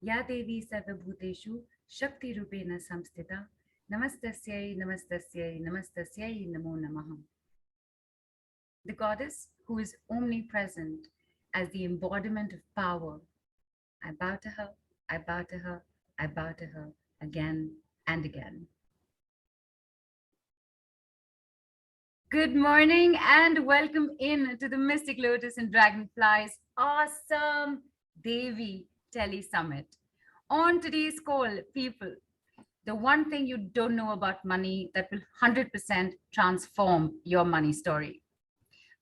Ya Devi Sarvabhuteshu Shakti Rupena Samstita Namastasyai Namastasyai Namastasyai Namo Namaha. The goddess who is omnipresent as the embodiment of power. I bow to her, I bow to her, I bow to her again and again. Good morning and welcome in to the Mystic Lotus and Dragonflies awesome Devi Tele Summit. On today's call, people, the one thing you don't know about money that will 100% transform your money story.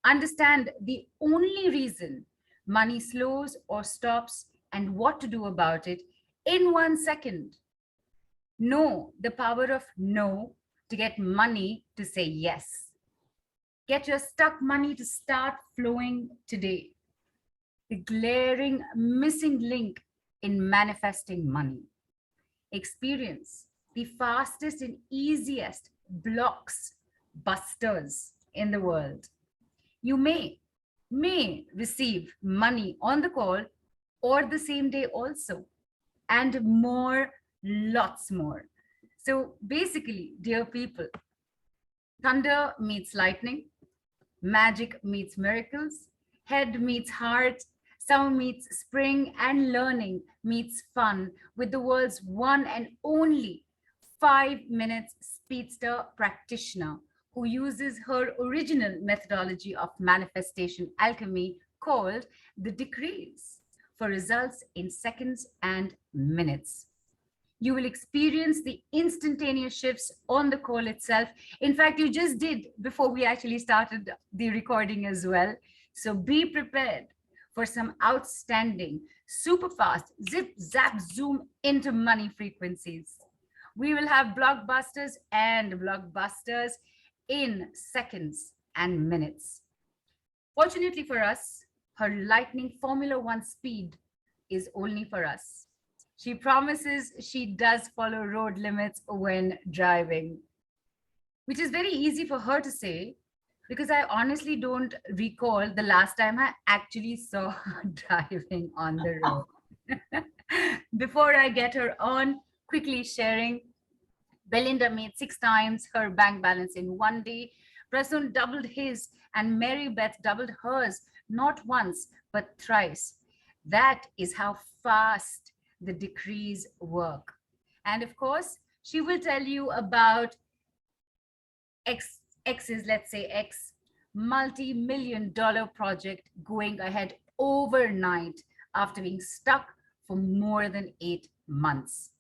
Understand the only reason money slows or stops and what to do about it in 1 second. Know the power of no to get money to say yes. Get your stuck money to start flowing today. The glaring missing link in manifesting money. Experience the fastest and easiest blocks busters in the world. You may receive money on the call or the same day also, and more, lots more. So basically, dear people, thunder meets lightning, magic meets miracles, head meets heart, summer meets spring, and learning meets fun with the world's one and only 5 minutes speedster practitioner who uses her original methodology of manifestation alchemy called the decrees for results in seconds and minutes. You will experience the instantaneous shifts on the call itself. In fact, you just did before we actually started the recording as well. So be prepared for some outstanding, super fast, zip, zap, zoom into money frequencies. We will have blockbusters and blockbusters in seconds and minutes. Fortunately for us, her lightning Formula One speed is only for us. She promises she does follow road limits when driving, which is very easy for her to say because I honestly don't recall the last time I actually saw her driving on the road. Before I get her on, quickly sharing, Belinda made 6 times her bank balance in one day. Prasun doubled his, and Mary Beth doubled hers, not once, but thrice. That is how fast the decrees work. And of course, she will tell you about X's, let's say X, multi-million-dollar project going ahead overnight after being stuck for more than 8 months.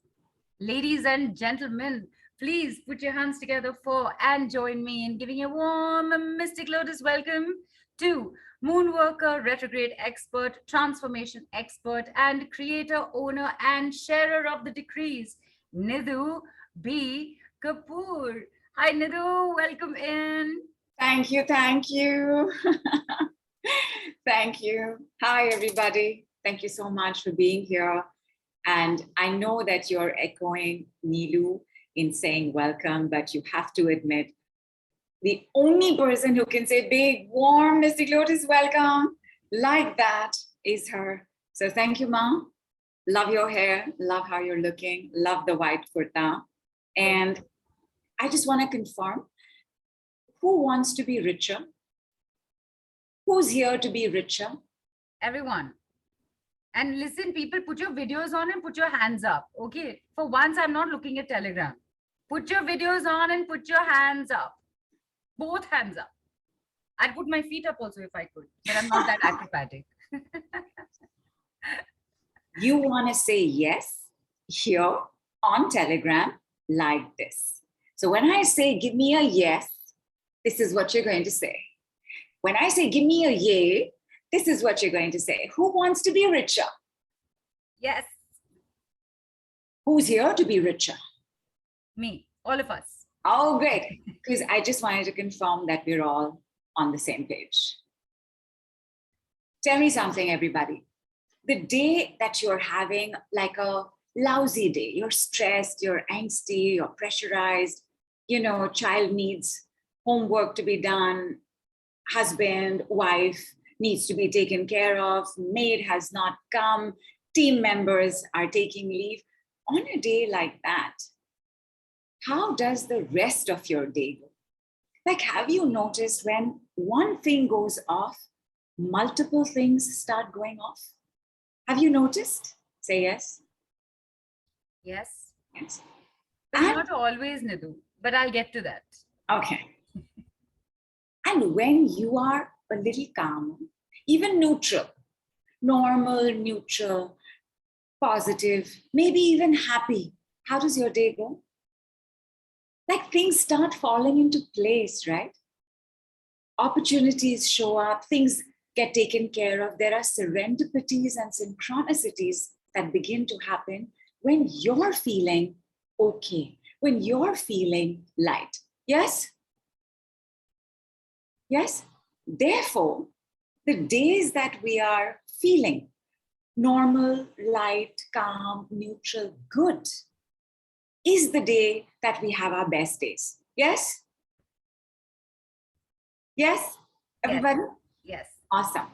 Ladies and gentlemen, please put your hands together for and join me in giving a warm Mystic Lotus welcome to Moonworker, retrograde expert, transformation expert, and creator, owner, and sharer of the decrees, Nidhu B. Kapoor. Hi, Nidhu. Welcome in. Thank you. Thank you. Thank you. Hi, everybody. Thank you so much for being here. And I know that you're echoing Nidhu in saying welcome, but you have to admit, the only person who can say big, warm, Mystic Lotus welcome like that is her. So thank you, Mom. Love your hair. Love how you're looking. Love the white kurta. And I just want to confirm, who wants to be richer? Who's here to be richer? Everyone. And listen, people, put your videos on and put your hands up. Okay. For once, I'm not looking at Telegram. Put your videos on and put your hands up. Both hands up. I'd put my feet up also if I could, but I'm not that acrobatic. You want to say yes here on Telegram like this. So when I say, give me a yes, this is what you're going to say. When I say, give me a yay, this is what you're going to say. Who wants to be richer? Yes. Who's here to be richer? Me, all of us. Oh, great. Because I just wanted to confirm that we're all on the same page. Tell me something, everybody. The day that you're having like a lousy day, you're stressed, you're angsty, you're pressurized, child needs homework to be done, husband, wife needs to be taken care of, maid has not come, team members are taking leave. On a day like that, how does the rest of your day go? Like, have you noticed when one thing goes off, multiple things start going off? Have you noticed? Say yes. Yes. Yes. But And not always, Nidhu. But I'll get to that. okay. And when you are a little calm, even neutral, normal, neutral, positive, maybe even happy, how does your day go? Like things start falling into place, right? Opportunities show up, things get taken care of. There are serendipities and synchronicities that begin to happen when you're feeling okay, when you're feeling light. Yes? Yes? Therefore, the days that we are feeling normal, light, calm, neutral, good is the day that we have our best days. Yes? Yes? Everybody? Yes. Awesome.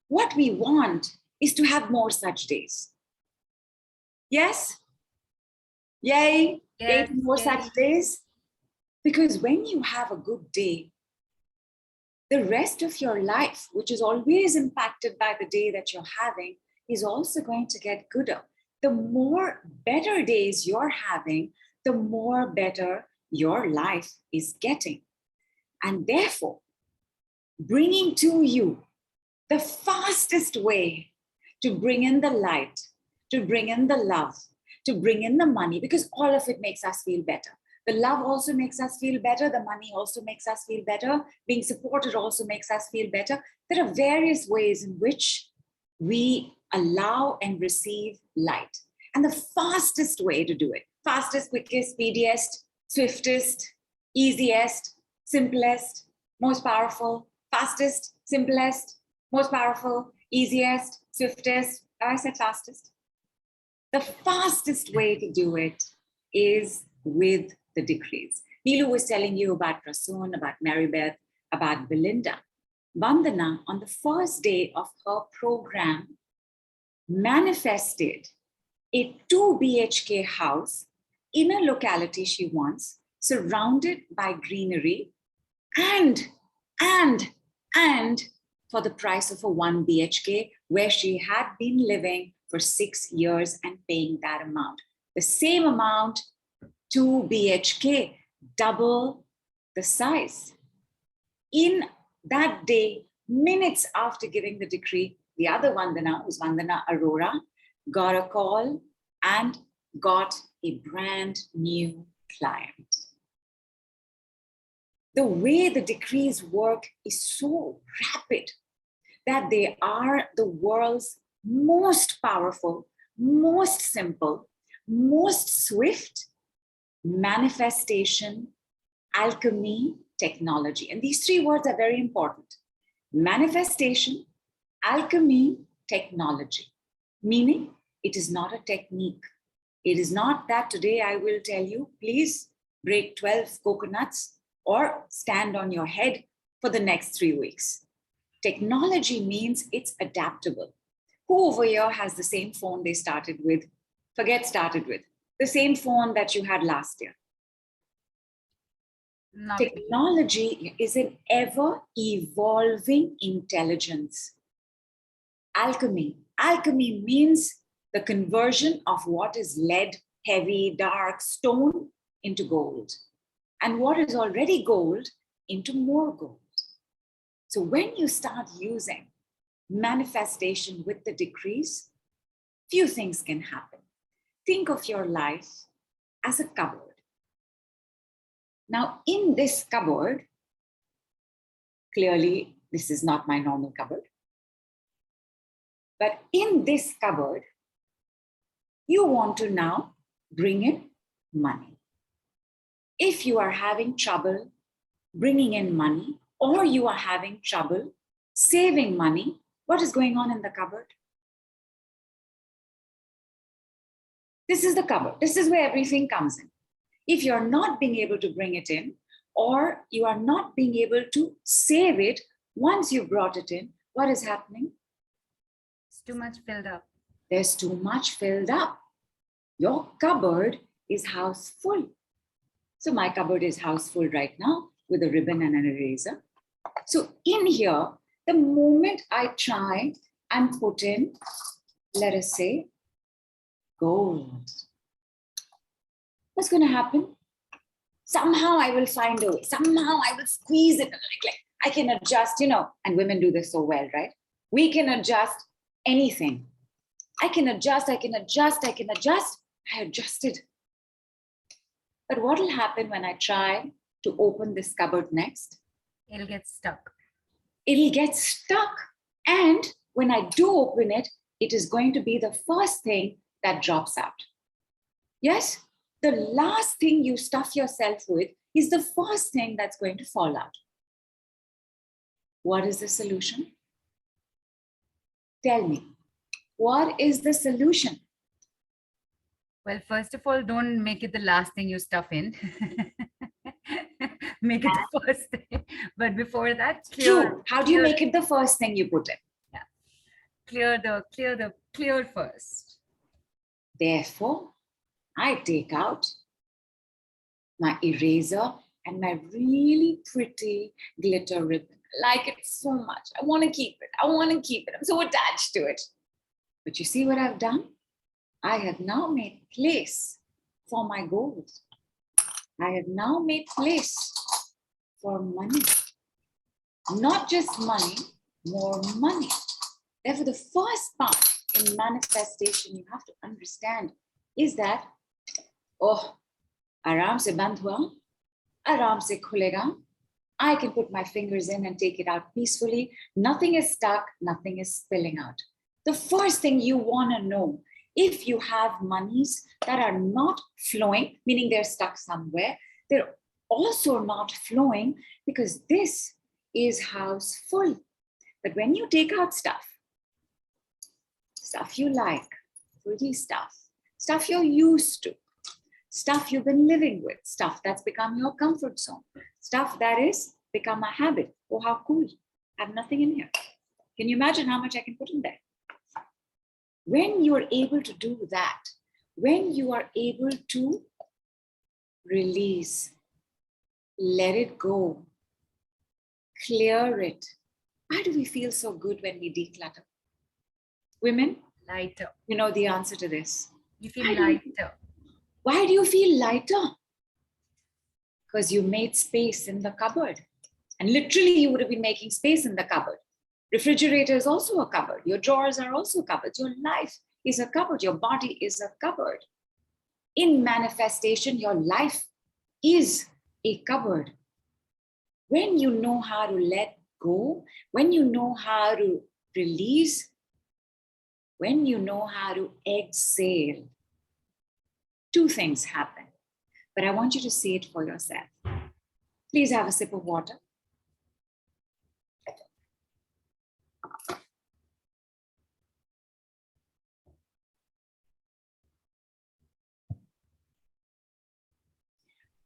What we want is to have more such days. Yes? Yay! Yes. More Yay. such days. Because when you have a good day, the rest of your life, which is always impacted by the day that you're having, is also going to get gooder. The more better days you're having, the more better your life is getting. And therefore, bringing to you the fastest way to bring in the light, to bring in the love, to bring in the money, because all of it makes us feel better. The love also makes us feel better. The money also makes us feel better. Being supported also makes us feel better. There are various ways in which we allow and receive light. And the fastest way to do it, fastest, quickest, speediest, swiftest, easiest, simplest, most powerful, fastest, simplest, most powerful, easiest, swiftest. I said fastest. The fastest way to do it is with the decrees. Neelu was telling you about Prasoon, about Marybeth, about Belinda. Vandana, on the first day of her program, manifested a 2 BHK house in a locality she wants, surrounded by greenery, and for the price of a 1 BHK, where she had been living for 6 years and paying that amount. The same amount, 2 BHK, double the size. In that day, minutes after giving the decree, the other Vandana, who's Vandana Arora, got a call and got a brand new client. The way the decrees work is so rapid that they are the world's most powerful, most simple, most swift manifestation, alchemy, technology. And these three words are very important. Manifestation, alchemy, technology. Meaning, it is not a technique. It is not that today I will tell you, please break 12 coconuts or stand on your head for the next 3 weeks. Technology means it's adaptable. Who over here has the same phone they started with? Forget started with. The same phone that you had last year. Not Technology is an ever evolving intelligence. Alchemy. Alchemy means the conversion of what is lead, heavy, dark, stone into gold. And what is already gold into more gold. So when you start using manifestation with the decrees, few things can happen. Think of your life as a cupboard. Now, in this cupboard, clearly, this is not my normal cupboard. But in this cupboard, you want to now bring in money. If you are having trouble bringing in money, or you are having trouble saving money, what is going on in the cupboard? This is the cupboard. This is where everything comes in. If you're not being able to bring it in, or you are not being able to save it once you brought it in, what is happening? It's too much filled up. There's too much filled up. Your cupboard is house full. So my cupboard is house full right now with a ribbon and an eraser. So in here, the moment I try and put in, let us say, gold, what's going to happen? Somehow I will find a way. Somehow I will squeeze it. Like I can adjust, and women do this so well, right? We can adjust anything. I can adjust. I adjusted. But what will happen when I try to open this cupboard next? It'll get stuck. It'll get stuck. And when I do open it, it is going to be the first thing that drops out. Yes? The last thing you stuff yourself with is the first thing that's going to fall out. What is the solution? Tell me, what is the solution? Well, first of all, don't make it the last thing you stuff in. Make it the first thing. But before that, True. How do you make it the first thing you put in? Yeah. Clear first. Therefore, I take out my eraser and my really pretty glitter ribbon. I like it so much. I want to keep it. I'm so attached to it. But you see what I've done? I have now made place for my gold. I have now made place for money. Not just money, more money. Therefore, the first part in manifestation you have to understand is that, आराम से बंद हुआ, आराम से खुलेगा. I can put my fingers in and take it out peacefully. Nothing is stuck, nothing is spilling out. The first thing you want to know, if you have monies that are not flowing, meaning they're stuck somewhere, they're also not flowing because this is house full. But when you take out stuff you like, pretty stuff you're used to, stuff you've been living with, stuff that's become your comfort zone, stuff that is become a habit. Oh, how cool. I have nothing in here. Can you imagine how much I can put in there? When you are able to do that, when you are able to release, let it go, clear it. Why do we feel so good when we declutter? Women? Lighter. You know the answer to this. You feel lighter. Why do you feel lighter? Because you made space in the cupboard. And literally you would have been making space in the cupboard. Refrigerator is also a cupboard. Your drawers are also cupboards. Your life is a cupboard. Your body is a cupboard. In manifestation, your life is a cupboard. When you know how to let go, when you know how to release, when you know how to exhale, two things happen. But I want you to see it for yourself. Please have a sip of water.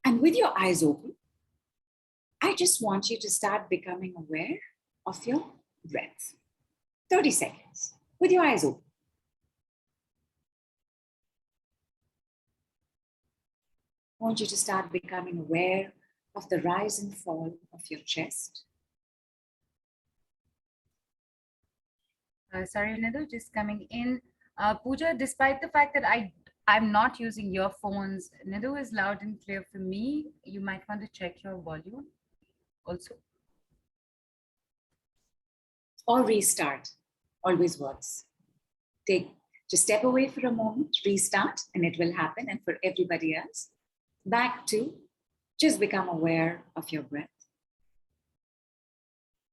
And with your eyes open, I just want you to start becoming aware of your breath. 30 seconds with your eyes open. I want you to start becoming aware of the rise and fall of your chest. Sorry, Nidhu, just coming in. Pooja, despite the fact that I'm not using earphones, Nidhu is loud and clear for me. You might want to check your volume also. Or restart, always works. Just step away for a moment, restart, and it will happen. And for everybody else, back to just become aware of your breath.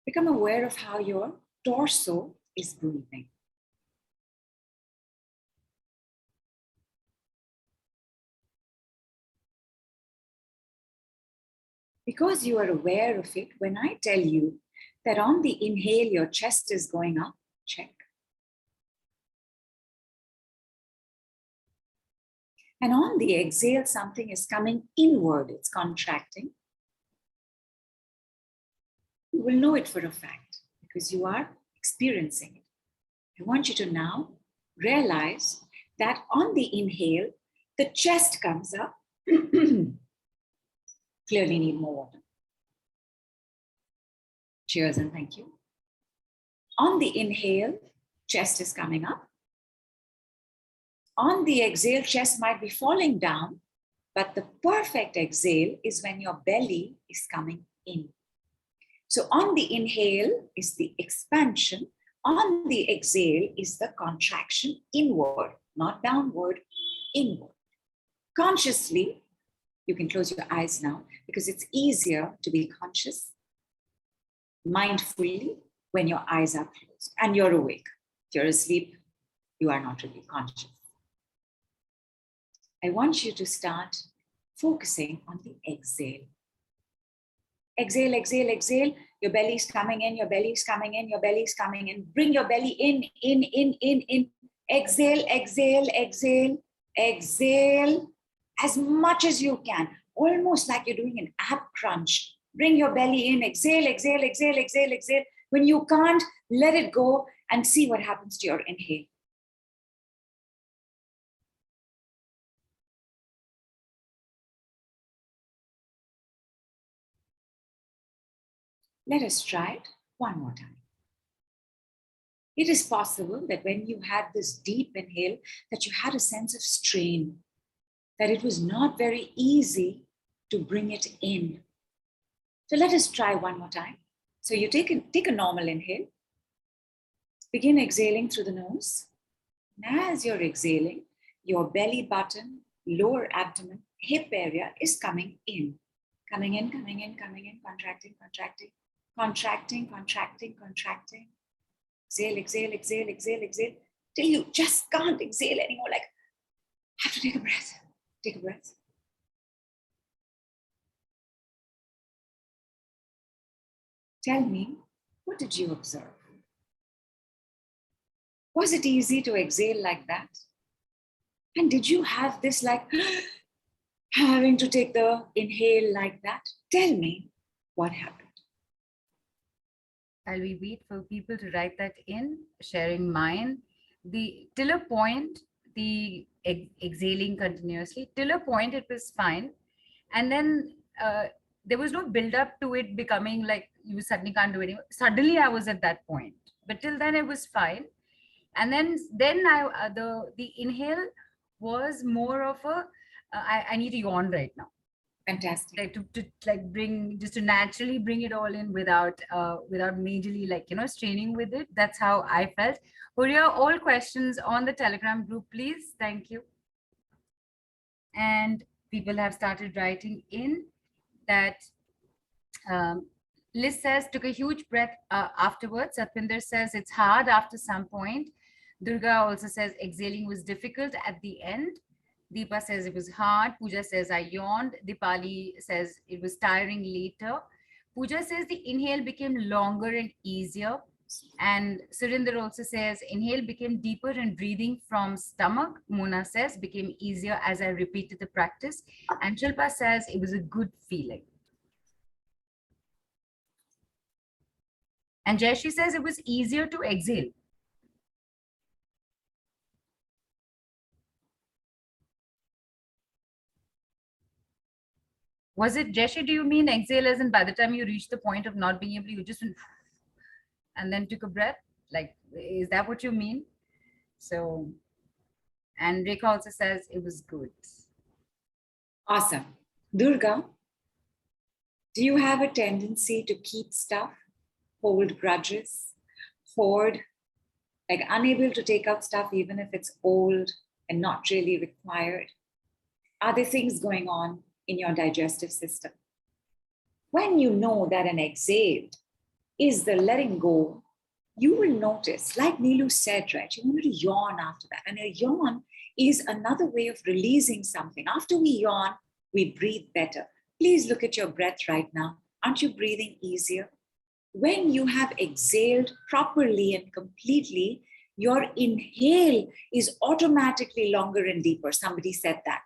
Become aware of how your torso is breathing. Because you are aware of it, when I tell you that on the inhale, your chest is going up, check. And on the exhale, something is coming inward, it's contracting. You will know it for a fact because you are experiencing it. I want you to now realize that on the inhale, the chest comes up. Clearly need more water. Cheers and thank you. On the inhale, chest is coming up. On the exhale, chest might be falling down, but the perfect exhale is when your belly is coming in. So on the inhale is the expansion. On the exhale is the contraction inward, not downward, inward. Consciously, you can close your eyes now because it's easier to be conscious, mindfully, when your eyes are closed and you're awake. If you're asleep, you are not really conscious. I want you to start focusing on the exhale. Exhale, exhale, exhale. Your belly is coming in, your belly is coming in, your belly is coming in. Bring your belly in. Exhale, exhale, exhale, exhale as much as you can. Almost like you're doing an ab crunch. Bring your belly in, exhale, exhale, exhale, exhale, exhale. When you can't, let it go and see what happens to your inhale. Let us try it one more time. It is possible that when you had this deep inhale, that you had a sense of strain, that it was not very easy to bring it in. So let us try one more time. So you take a normal inhale, begin exhaling through the nose. And as you're exhaling, your belly button, lower abdomen, hip area is coming in. Coming in, coming in, coming in, contracting, contracting, contracting, contracting, contracting. Exhale, exhale, exhale, exhale, exhale, till you just can't exhale anymore. Like, have to take a breath. Take a breath. Tell me, what did you observe? Was it easy to exhale like that? And did you have this like having to take the inhale like that? Tell me what happened. While we wait for people to write that in, sharing mine, till a point, exhaling continuously, till a point it was fine. And then there was no build up to it becoming like you suddenly can't do it anymore. Suddenly I was at that point, but till then it was fine. And then the inhale was more of I need to yawn right now. Fantastic. Like to like bring, just to naturally bring it all in without majorly straining with it. That's how I felt. Huria, all questions on the Telegram group, please. Thank you. And people have started writing in that. Liz says, took a huge breath afterwards. Satpinder says, it's hard after some point. Durga also says, exhaling was difficult at the end. Deepa says it was hard. Pooja says, I yawned. Dipali says it was tiring later. Pooja says the inhale became longer and easier. And Surinder also says, inhale became deeper and breathing from stomach. Mona says, became easier as I repeated the practice. And Shilpa says, it was a good feeling. And Jayashi says it was easier to exhale. Was it, Jayashi, do you mean exhale as in by the time you reach the point of not being able to, you just went and then took a breath? Like, is that what you mean? So, and Rekha also says it was good. Awesome. Durga, do you have a tendency to keep stuff? Hold grudges, hoard, like unable to take out stuff even if it's old and not really required? Are there things going on in your digestive system? When you know that an exhale is the letting go, you will notice, like Neelu said, right, you want to yawn after that. And a yawn is another way of releasing something. After we yawn, we breathe better. Please look at your breath right now. Aren't you breathing easier? When you have exhaled properly and completely, your inhale is automatically longer and deeper. Somebody said that.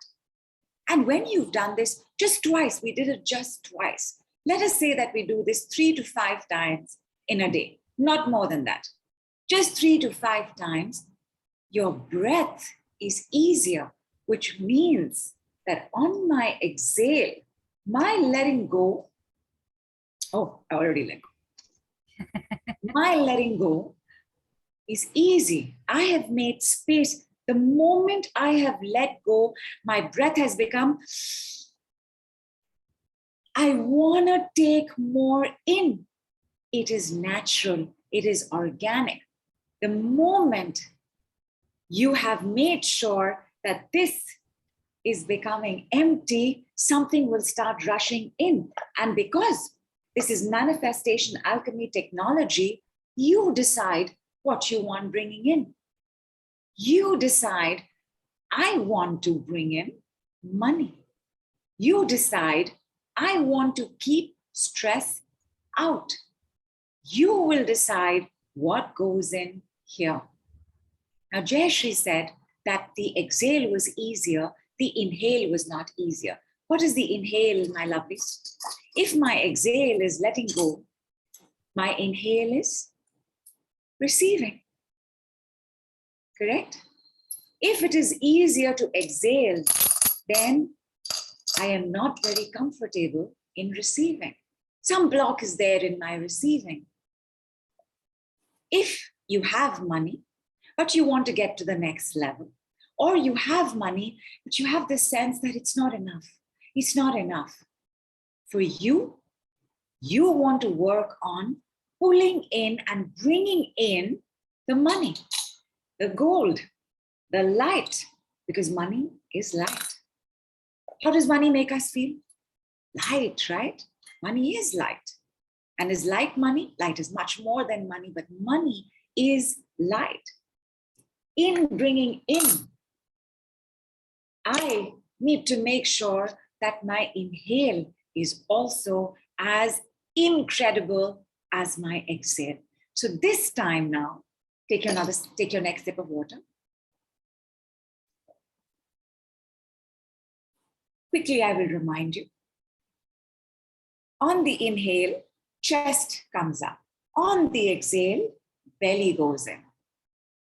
And when you've done this just twice, we did it just twice. Let us say that we do this 3 to 5 times in a day, not more than that. Just 3 to 5 times. your breath is easier, which means that on my exhale, my letting go, oh, I already let go. My letting go is easy. I have made space. The moment I have let go, my breath has become, I want to take more in. It is natural. It is organic. The moment you have made sure that this is becoming empty, something will start rushing in. And because this is manifestation alchemy technology, you decide what you want bringing in. You decide, I want to bring in money. You decide, I want to keep stress out. You will decide what goes in here. Now, Jayashree said that the exhale was easier, the inhale was not easier. What is the inhale, my lovelies? If my exhale is letting go, my inhale is receiving. Correct? If it is easier to exhale, then I am not very comfortable in receiving. Some block is there in my receiving. If you have money, but you want to get to the next level, or you have money, but you have the sense that it's not enough. It's not enough. For you, you want to work on pulling in and bringing in the money, the gold, the light, because money is light. How does money make us feel? Light, right? Money is light. And is light money? Light is much more than money, but money is light. In bringing in, I need to make sure that my inhale is also as incredible as my exhale. So this time now, take your next sip of water. Quickly, I will remind you. On the inhale, chest comes up. On the exhale, belly goes in.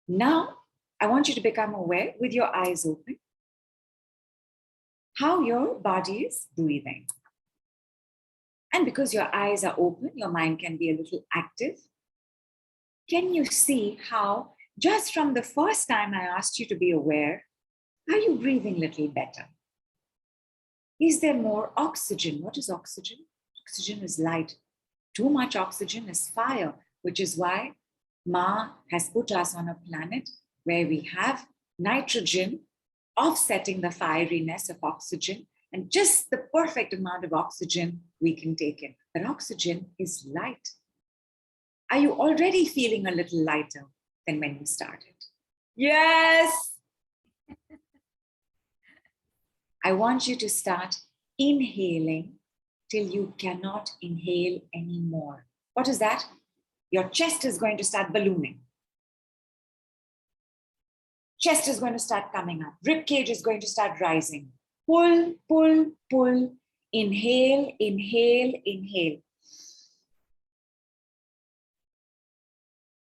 Now, I want you to become aware with your eyes open how your body is breathing. And because your eyes are open, your mind can be a little active. Can you see how just from the first time I asked you to be aware, are you breathing a little better? Is there more oxygen? What is oxygen? Oxygen is light. Too much oxygen is fire, which is why Ma has put us on a planet where we have nitrogen offsetting the fieriness of oxygen and just the perfect amount of oxygen we can take in. But oxygen is light. Are you already feeling a little lighter than when you started? Yes. I want you to start inhaling till you cannot inhale anymore. What is that? Your chest is going to start ballooning. Chest is going to start coming up. Rib cage is going to start rising. Pull, pull, pull. Inhale, inhale, inhale.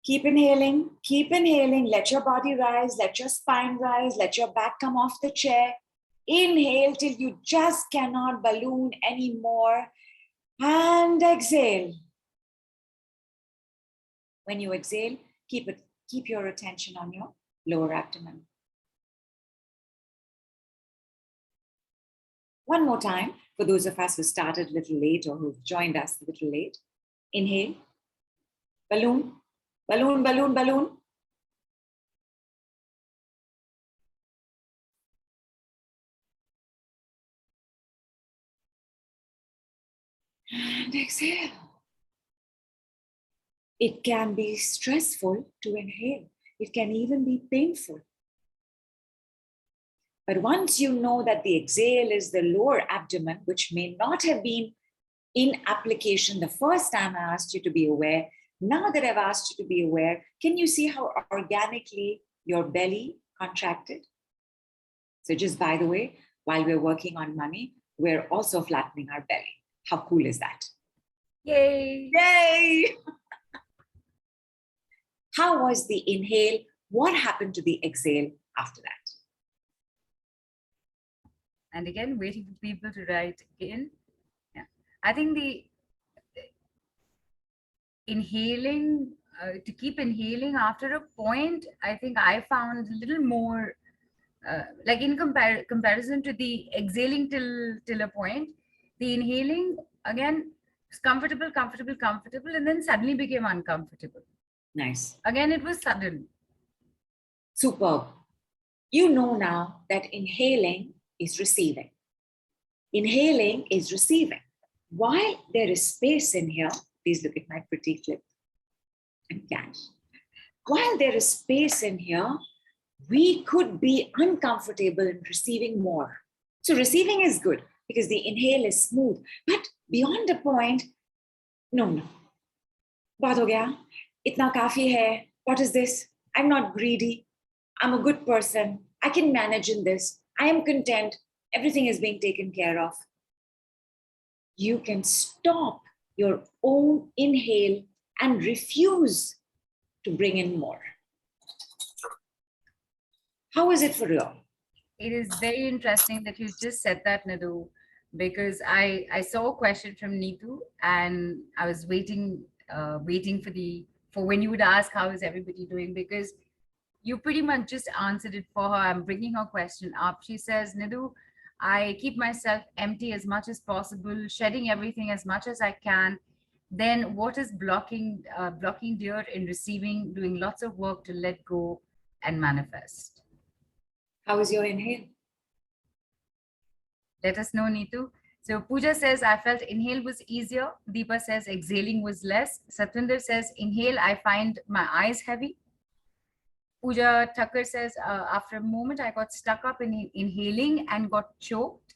Keep inhaling, keep inhaling. Let your body rise, let your spine rise, let your back come off the chair. Inhale till you just cannot balloon anymore. And exhale. When you exhale, keep your attention on your lower abdomen. One more time, for those of us who started a little late or who've joined us a little late. Inhale, balloon, balloon, balloon, balloon. And exhale. It can be stressful to inhale. It can even be painful. But once you know that the exhale is the lower abdomen, which may not have been in application the first time I asked you to be aware, now that I've asked you to be aware, can you see how organically your belly contracted? So just by the way, while we're working on money, we're also flattening our belly. How cool is that? Yay! Yay! How was the inhale What happened to the exhale after that? And again, waiting for people to write in. Yeah. I think the inhaling, to keep inhaling after a point, I think I found a little more, like in comparison to the exhaling till a point, the inhaling again was comfortable, comfortable, comfortable, and then suddenly became uncomfortable. Nice. Again, it was sudden. Superb. You know now that inhaling is receiving. Inhaling is receiving. While there is space in here, please look at my pretty clip and catch. While there is space in here, we could be uncomfortable in receiving more. So receiving is good because the inhale is smooth, but beyond a point, no. Baat ho gaya, itna kafi hai. What is this? I'm not greedy. I'm a good person. I can manage in this. I am content. Everything is being taken care of. You can stop your own inhale and refuse to bring in more. How is it for you? It is very interesting that you just said that, Nidhu, because I saw a question from Nidhu and I was waiting for when you would ask how is everybody doing, because you pretty much just answered it for her. I'm bringing her question up. She says, Nidhu, I keep myself empty as much as possible, shedding everything as much as I can. Then what is blocking dear in receiving, doing lots of work to let go and manifest? How is your inhale? Let us know, Neetu. So Pooja says, I felt inhale was easier. Deepa says, exhaling was less. Satwinder says, inhale, I find my eyes heavy. Pooja Thakkar says, after a moment, I got stuck up in inhaling and got choked.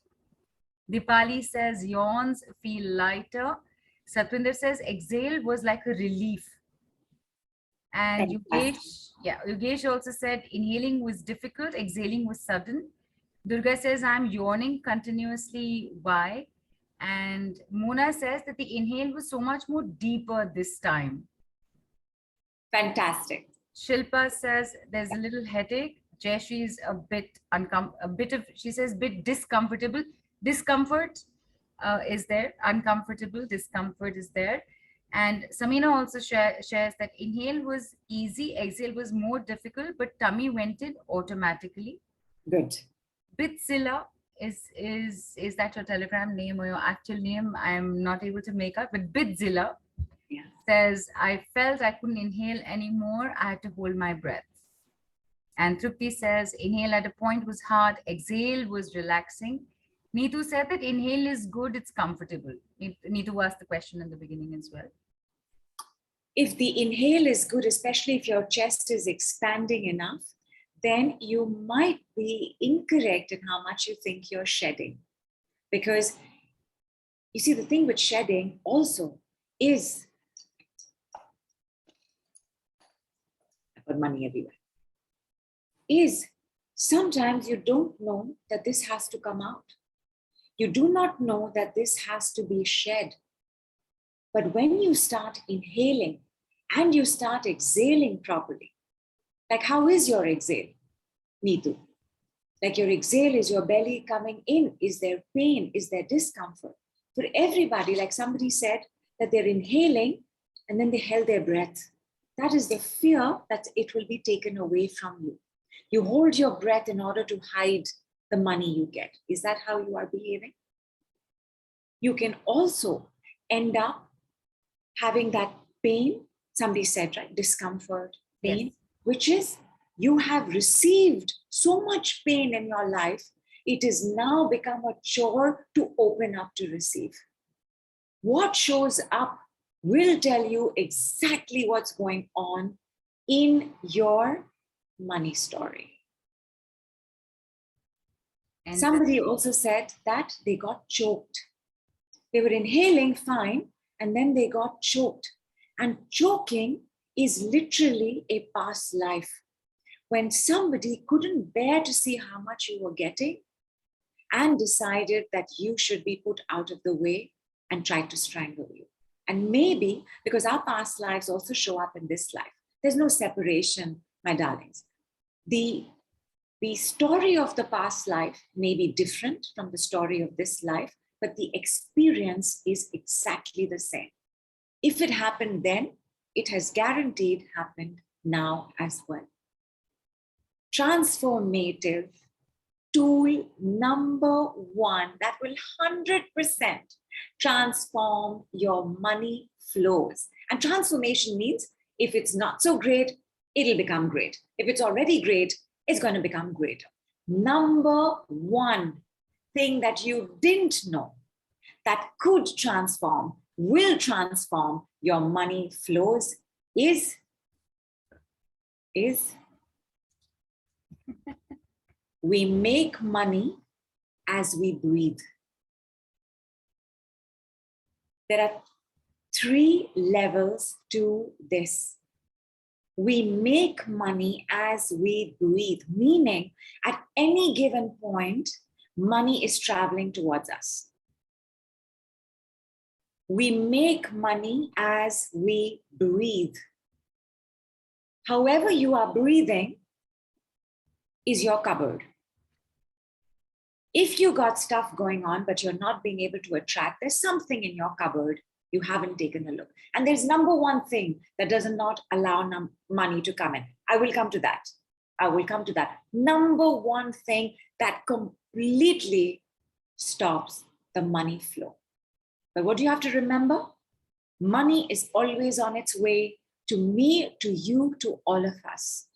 Dipali says, yawns feel lighter. Satwinder says, exhale was like a relief. And Yogesh also said, inhaling was difficult, exhaling was sudden. Durga says, I'm yawning continuously. Why? And Mona says that the inhale was so much more deeper this time. Fantastic. Shilpa says there's a little headache. Jayashri is she says bit discomfortable. Discomfort is there. Uncomfortable, discomfort is there. And Samina also shares that inhale was easy, exhale was more difficult, but tummy went in automatically. Good. Bitzilla is that your Telegram name or your actual name? I am not able to make out, but Bitzilla says, I felt I couldn't inhale anymore. I had to hold my breath. And Trupti says, inhale at a point was hard, exhale was relaxing. Neetu said that inhale is good, it's comfortable. Neetu asked the question in the beginning as well. If the inhale is good, especially if your chest is expanding enough, then you might be incorrect in how much you think you're shedding. Because you see, the thing with shedding also is, I've got money everywhere, is sometimes you don't know that this has to come out. You do not know that this has to be shed. But when you start inhaling and you start exhaling properly, like how is your exhale, Nidhu? Like your exhale, is your belly coming in? Is there pain? Is there discomfort? For everybody, like somebody said, that they're inhaling and then they held their breath. That is the fear that it will be taken away from you. You hold your breath in order to hide the money you get. Is that how you are behaving? You can also end up having that pain, somebody said, right? Discomfort, pain, yes. Which is you have received so much pain in your life, it is now become a chore to open up to receive. What shows up will tell you exactly what's going on in your money story. And somebody also said that they got choked. They were inhaling fine, and then they got choked. And choking is literally a past life. When somebody couldn't bear to see how much you were getting and decided that you should be put out of the way and tried to strangle you. And maybe because our past lives also show up in this life, there's no separation my darlings, the story of the past life may be different from the story of this life, but the experience is exactly the same. If it happened then, it has guaranteed happened now as well. Transformative tool number one that will 100% transform your money flows. And transformation means if it's not so great, it'll become great. If it's already great, it's going to become greater. Number one thing that you didn't know that could transform, will transform your money flows is we make money as we breathe. There are 3 levels to this. We make money as we breathe, meaning at any given point, money is traveling towards us. We make money as we breathe. However you are breathing is your cupboard. If you got stuff going on, but you're not being able to attract, there's something in your cupboard you haven't taken a look. And there's number one thing that does not allow money to come in. I will come to that. Number one thing that completely stops the money flow. But what do you have to remember? Money is always on its way to me, to you, to all of us.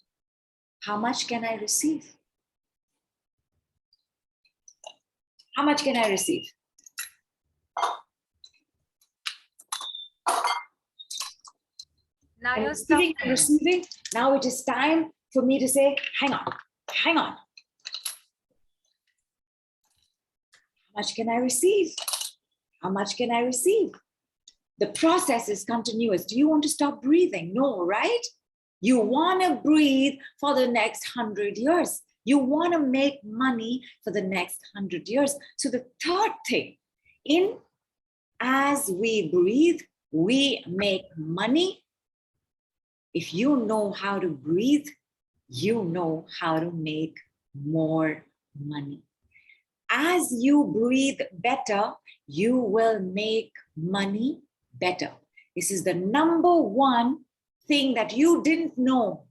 How much can I receive? How much can I receive? Now you're receiving. Now it is time for me to say, hang on. How much can I receive? How much can I receive? The process is continuous. Do you want to stop breathing? No, right? You want to breathe for the next 100 years. You want to make money for the next 100 years. So the third thing, as we breathe, we make money. If you know how to breathe, you know how to make more money. As you breathe better, you will make money better. This is the number one thing that you didn't know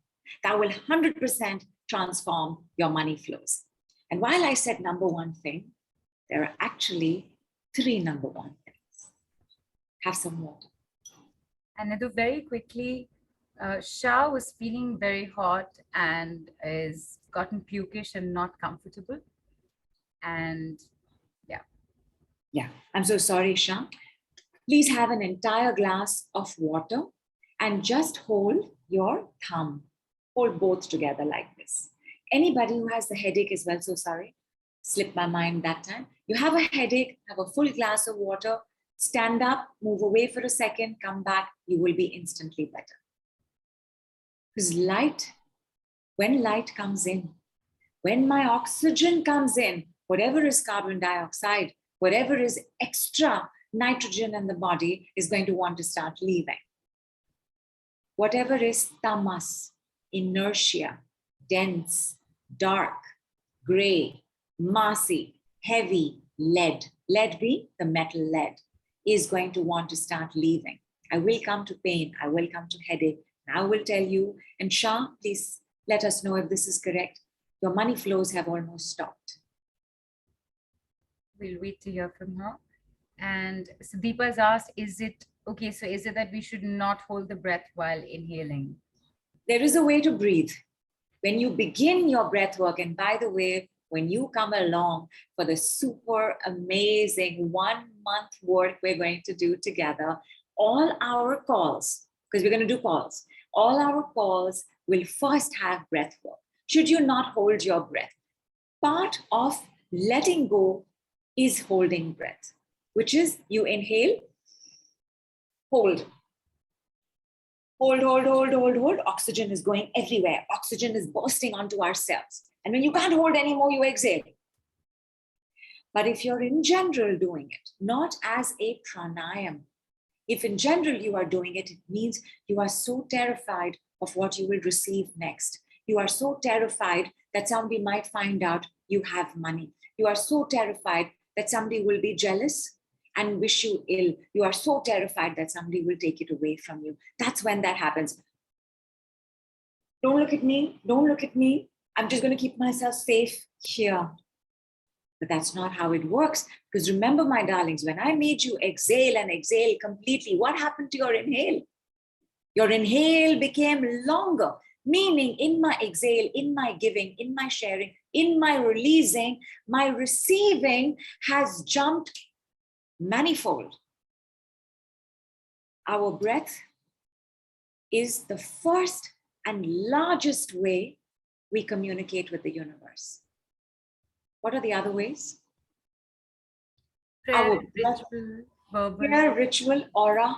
that will 100% transform your money flows. And while I said number one thing, there are actually 3 number one things. Have some water. And Nidhu, very quickly, Shah was feeling very hot and is gotten pukish and not comfortable. And yeah, I'm so sorry, Shah. Please have an entire glass of water and just hold your thumb. Hold both together like this. Anybody who has the headache as well, so sorry, slipped my mind that time. You have a headache, have a full glass of water, stand up, move away for a second, come back, you will be instantly better. Because when light comes in, when my oxygen comes in, whatever is carbon dioxide, whatever is extra nitrogen in the body is going to want to start leaving. Whatever is tamas, inertia, dense, dark, gray, massy, heavy, lead being the metal lead, is going to want to start leaving. I will come to pain, I will come to headache, and I will tell you, and Shah, please let us know if this is correct. Your money flows have almost stopped. We'll wait to hear from her. And Sandeepa has asked, is it that we should not hold the breath while inhaling? There is a way to breathe. When you begin your breath work, and by the way, when you come along for the super amazing 1 month work we're going to do together, all our calls, because we're going to do calls, all our calls will first have breath work. Should you not hold your breath? Part of letting go is holding breath, which is you inhale, hold. Hold. Oxygen is going everywhere. Oxygen is bursting onto our cells. And when you can't hold anymore, you exhale. But if you're in general doing it, not as a pranayam, if in general you are doing it, it means you are so terrified of what you will receive next. You are so terrified that somebody might find out you have money. You are so terrified that somebody will be jealous and wish you ill. You are so terrified that somebody will take it away from you. That's when that happens. Don't look at me. Don't look at me. I'm just going to keep myself safe here. But that's not how it works. Because remember, my darlings, when I made you exhale and exhale completely, what happened to your inhale? Your inhale became longer, meaning in my exhale, in my giving, in my sharing, in my releasing, my receiving has jumped manifold. Our breath is the first and largest way we communicate with the universe. What are the other ways? Prayer, Our breath, ritual, verbal. prayer, ritual, aura,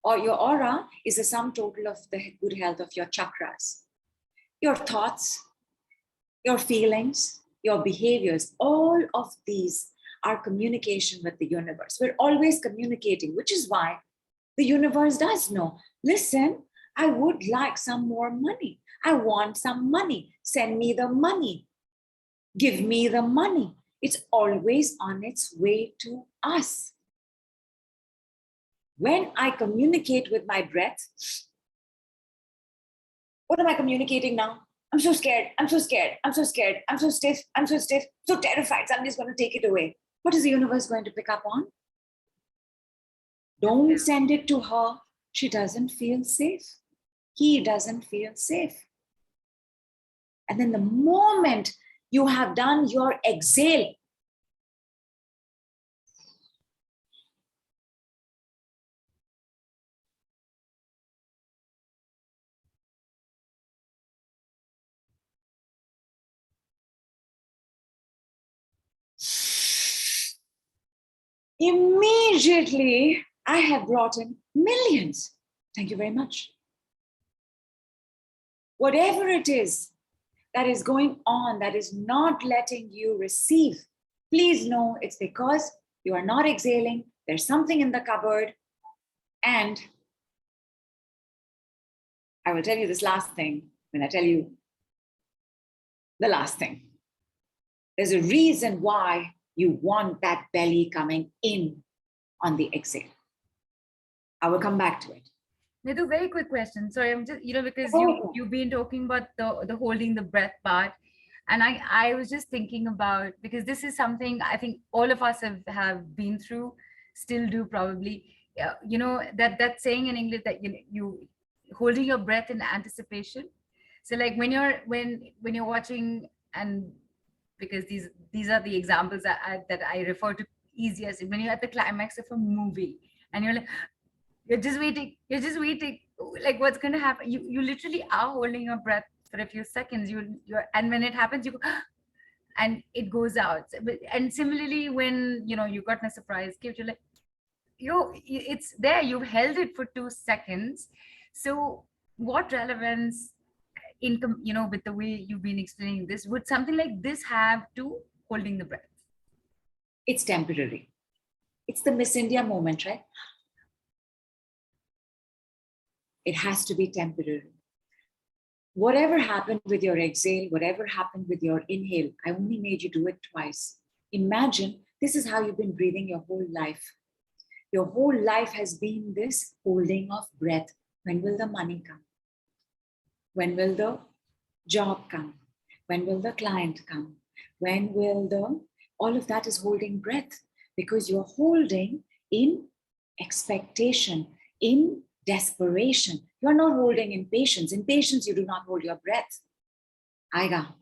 or your aura is the sum total of the good health of your chakras. Your thoughts, your feelings, your behaviors, all of these are communication with the universe. We're always communicating, which is why the universe does know. Listen, I would like some more money. I want some money. Send me the money. Give me the money. It's always on its way to us. When I communicate with my breath, what am I communicating now? I'm so scared. I'm so scared. I'm so scared. I'm so stiff. I'm so stiff. So terrified. Somebody's going to take it away. What is the universe going to pick up on? Don't send it to her. She doesn't feel safe. He doesn't feel safe. And then the moment you have done your exhale, immediately I have brought in millions. Thank you very much. Whatever it is that is going on, that is not letting you receive, please know it's because you are not exhaling. There's something in the cupboard. And I will tell you this last thing when I tell you the last thing. There's a reason why you want that belly coming in on the exhale. I will come back to it. Nidhu, very quick question. Sorry, I'm just, because you've been talking about the holding the breath part. And I was just thinking about, because this is something I think all of us have been through, still do probably. That saying in English that you holding your breath in anticipation. So like when you're watching, and because these are the examples that I refer to easiest, when you're at the climax of a movie and you're just waiting, like what's going to happen, you literally are holding your breath for a few seconds, and when it happens, you go and it goes out. And similarly, when you got a surprise gift, you're like, it's there, you've held it for 2 seconds. So what relevance with the way you've been explaining this, would something like this have to holding the breath? It's temporary. It's the Miss India moment, right? It has to be temporary. Whatever happened with your exhale, whatever happened with your inhale, I only made you do it twice. Imagine this is how you've been breathing your whole life. Your whole life has been this holding of breath. When will the money come? When will the job come? When will the client come? When will all of that is holding breath, because you're holding in expectation, in desperation. You're not holding in patience. In patience, you do not hold your breath. Aega,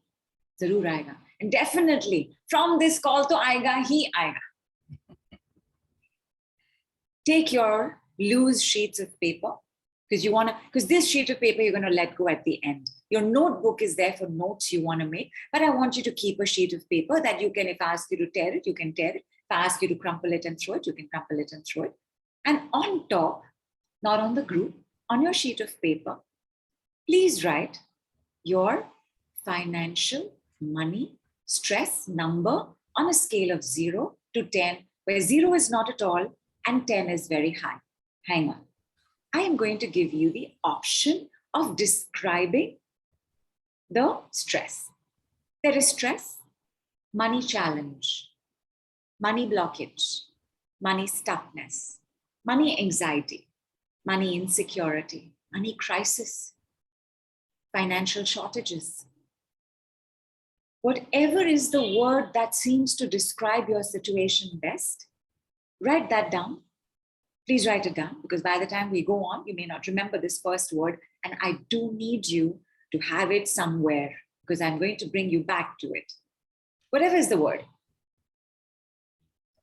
zarur aega. And definitely from this call to aega, he aega. Take your loose sheets of paper, because this sheet of paper you're going to let go at the end. Your notebook is there for notes you want to make, but I want you to keep a sheet of paper that you can, if I ask you to tear it, you can tear it. If I ask you to crumple it and throw it, you can crumple it and throw it. And on top, not on the group, on your sheet of paper, please write your financial money stress number on a scale of 0 to 10, where 0 is not at all and 10 is very high. Hang on. I am going to give you the option of describing the stress. There is stress, money challenge, money blockage, money stuckness, money anxiety, money insecurity, money crisis, financial shortages. Whatever is the word that seems to describe your situation best, write that down. Please write it down, because by the time we go on, you may not remember this first word. And I do need you to have it somewhere, because I'm going to bring you back to it. Whatever is the word.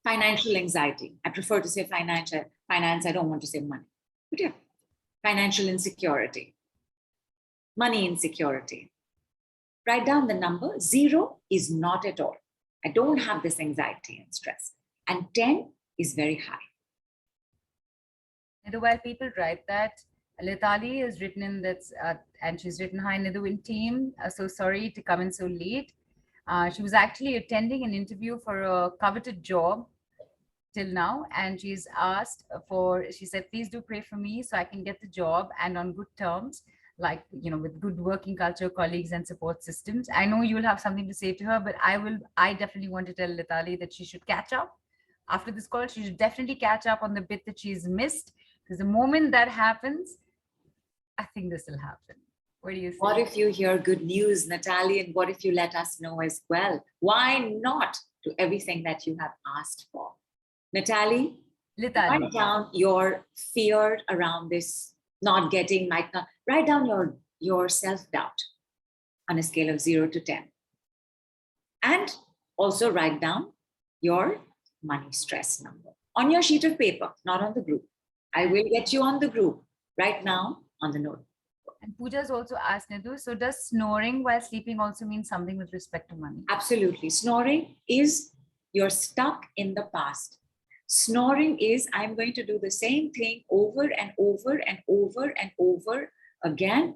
Financial anxiety. I prefer to say finance. I don't want to say money. But yeah, financial insecurity, money insecurity. Write down the number. 0 is not at all. I don't have this anxiety and stress. And 10 is very high. And while people write that, Litali has written in that, and she's written, "Hi Nidhu and team, so sorry to come in so late." She was actually attending an interview for a coveted job till now, and she's asked for, she said, please do pray for me so I can get the job and on good terms, like, with good working culture, colleagues and support systems. I know you'll have something to say to her, but I definitely want to tell Litali that she should catch up after this call. She should definitely catch up on the bit that she's missed, because the moment that happens, I think this will happen. What do you think? What if you hear good news, Natalie, and what if you let us know as well? Why not to everything that you have asked for? Natalie, write down your fear around this not getting, might not. Write down your self-doubt on a scale of 0 to 10. And also write down your money stress number on your sheet of paper, not on the group. I will get you on the group right now on the note. And Pooja's also asked, Nidhu, so does snoring while sleeping also mean something with respect to money? Absolutely. Snoring is you're stuck in the past. Snoring is I'm going to do the same thing over and over and over and over again.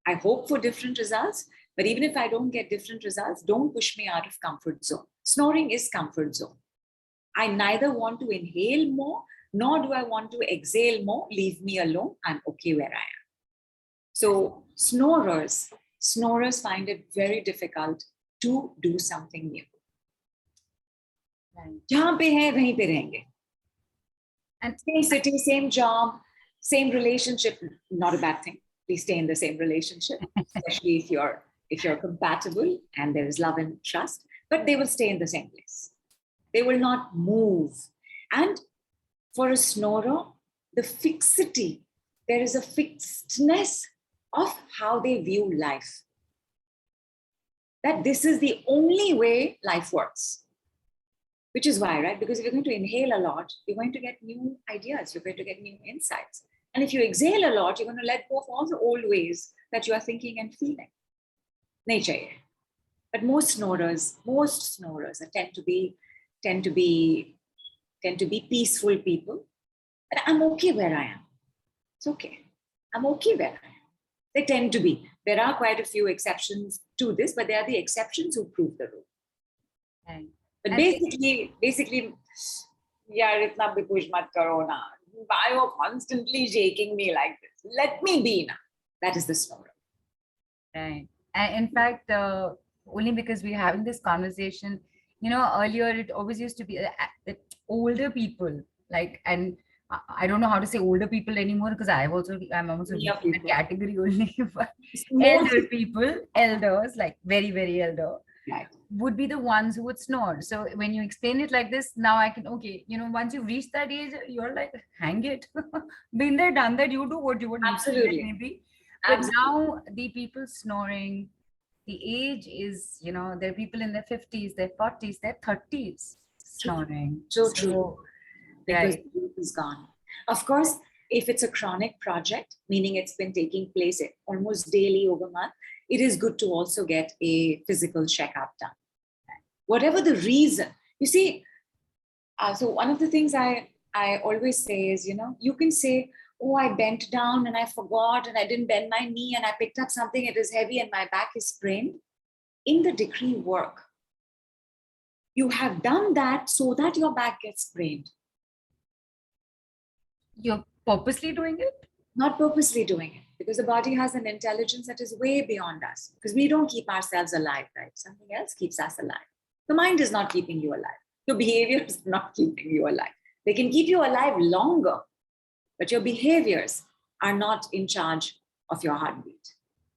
I hope for different results, but even if I don't get different results, don't push me out of comfort zone. Snoring is comfort zone. I neither want to inhale more, nor do I want to exhale more. Leave me alone. I'm okay where I am. So snorers find it very difficult to do something new. जहाँ पे हैं वहीं पे रहेंगे. And same city, same job, same relationship, not a bad thing. Please stay in the same relationship, especially if you're compatible and there is love and trust, but they will stay in the same place. They will not move. And for a snorer, the fixity, there is a fixedness of how they view life. That this is the only way life works. Which is why, right? Because if you're going to inhale a lot, you're going to get new ideas, you're going to get new insights. And if you exhale a lot, you're going to let go of all the old ways that you are thinking and feeling. Nature. But most snorers tend to be peaceful people. And I'm okay where I am. It's okay. I'm okay where I am. They tend to be. There are quite a few exceptions to this, but they are the exceptions who prove the rule. Right. But basically, yaar, itna bhi push mat karo na. Why are you constantly shaking me like this? Let me be now. That is the snorer. Right. And in fact, only because we're having this conversation, earlier it always used to be that older people, like, and I don't know how to say older people anymore, because I'm also in that category only. But elder people, elders, like very, very elder, right, would be the ones who would snore. So when you explain it like this, now I can, okay, once you reach that age, you're like, hang it. Been there, done that, you do what you would. Absolutely. Maybe. But now the people snoring, the age is, there are people in their 50s, their 40s, their 30s snoring. So true. Because right, the youth is gone. Of course, if it's a chronic project, meaning it's been taking place almost daily over a month, it is good to also get a physical checkup done. Whatever the reason, you see, so one of the things I always say is, you can say, oh, I bent down and I forgot and I didn't bend my knee and I picked up something, it is heavy and my back is sprained. In the decree work, you have done that so that your back gets sprained. You're purposely doing it? Not purposely doing it. Because the body has an intelligence that is way beyond us. Because we don't keep ourselves alive, right? Something else keeps us alive. The mind is not keeping you alive. Your behavior is not keeping you alive. They can keep you alive longer, but your behaviors are not in charge of your heartbeat,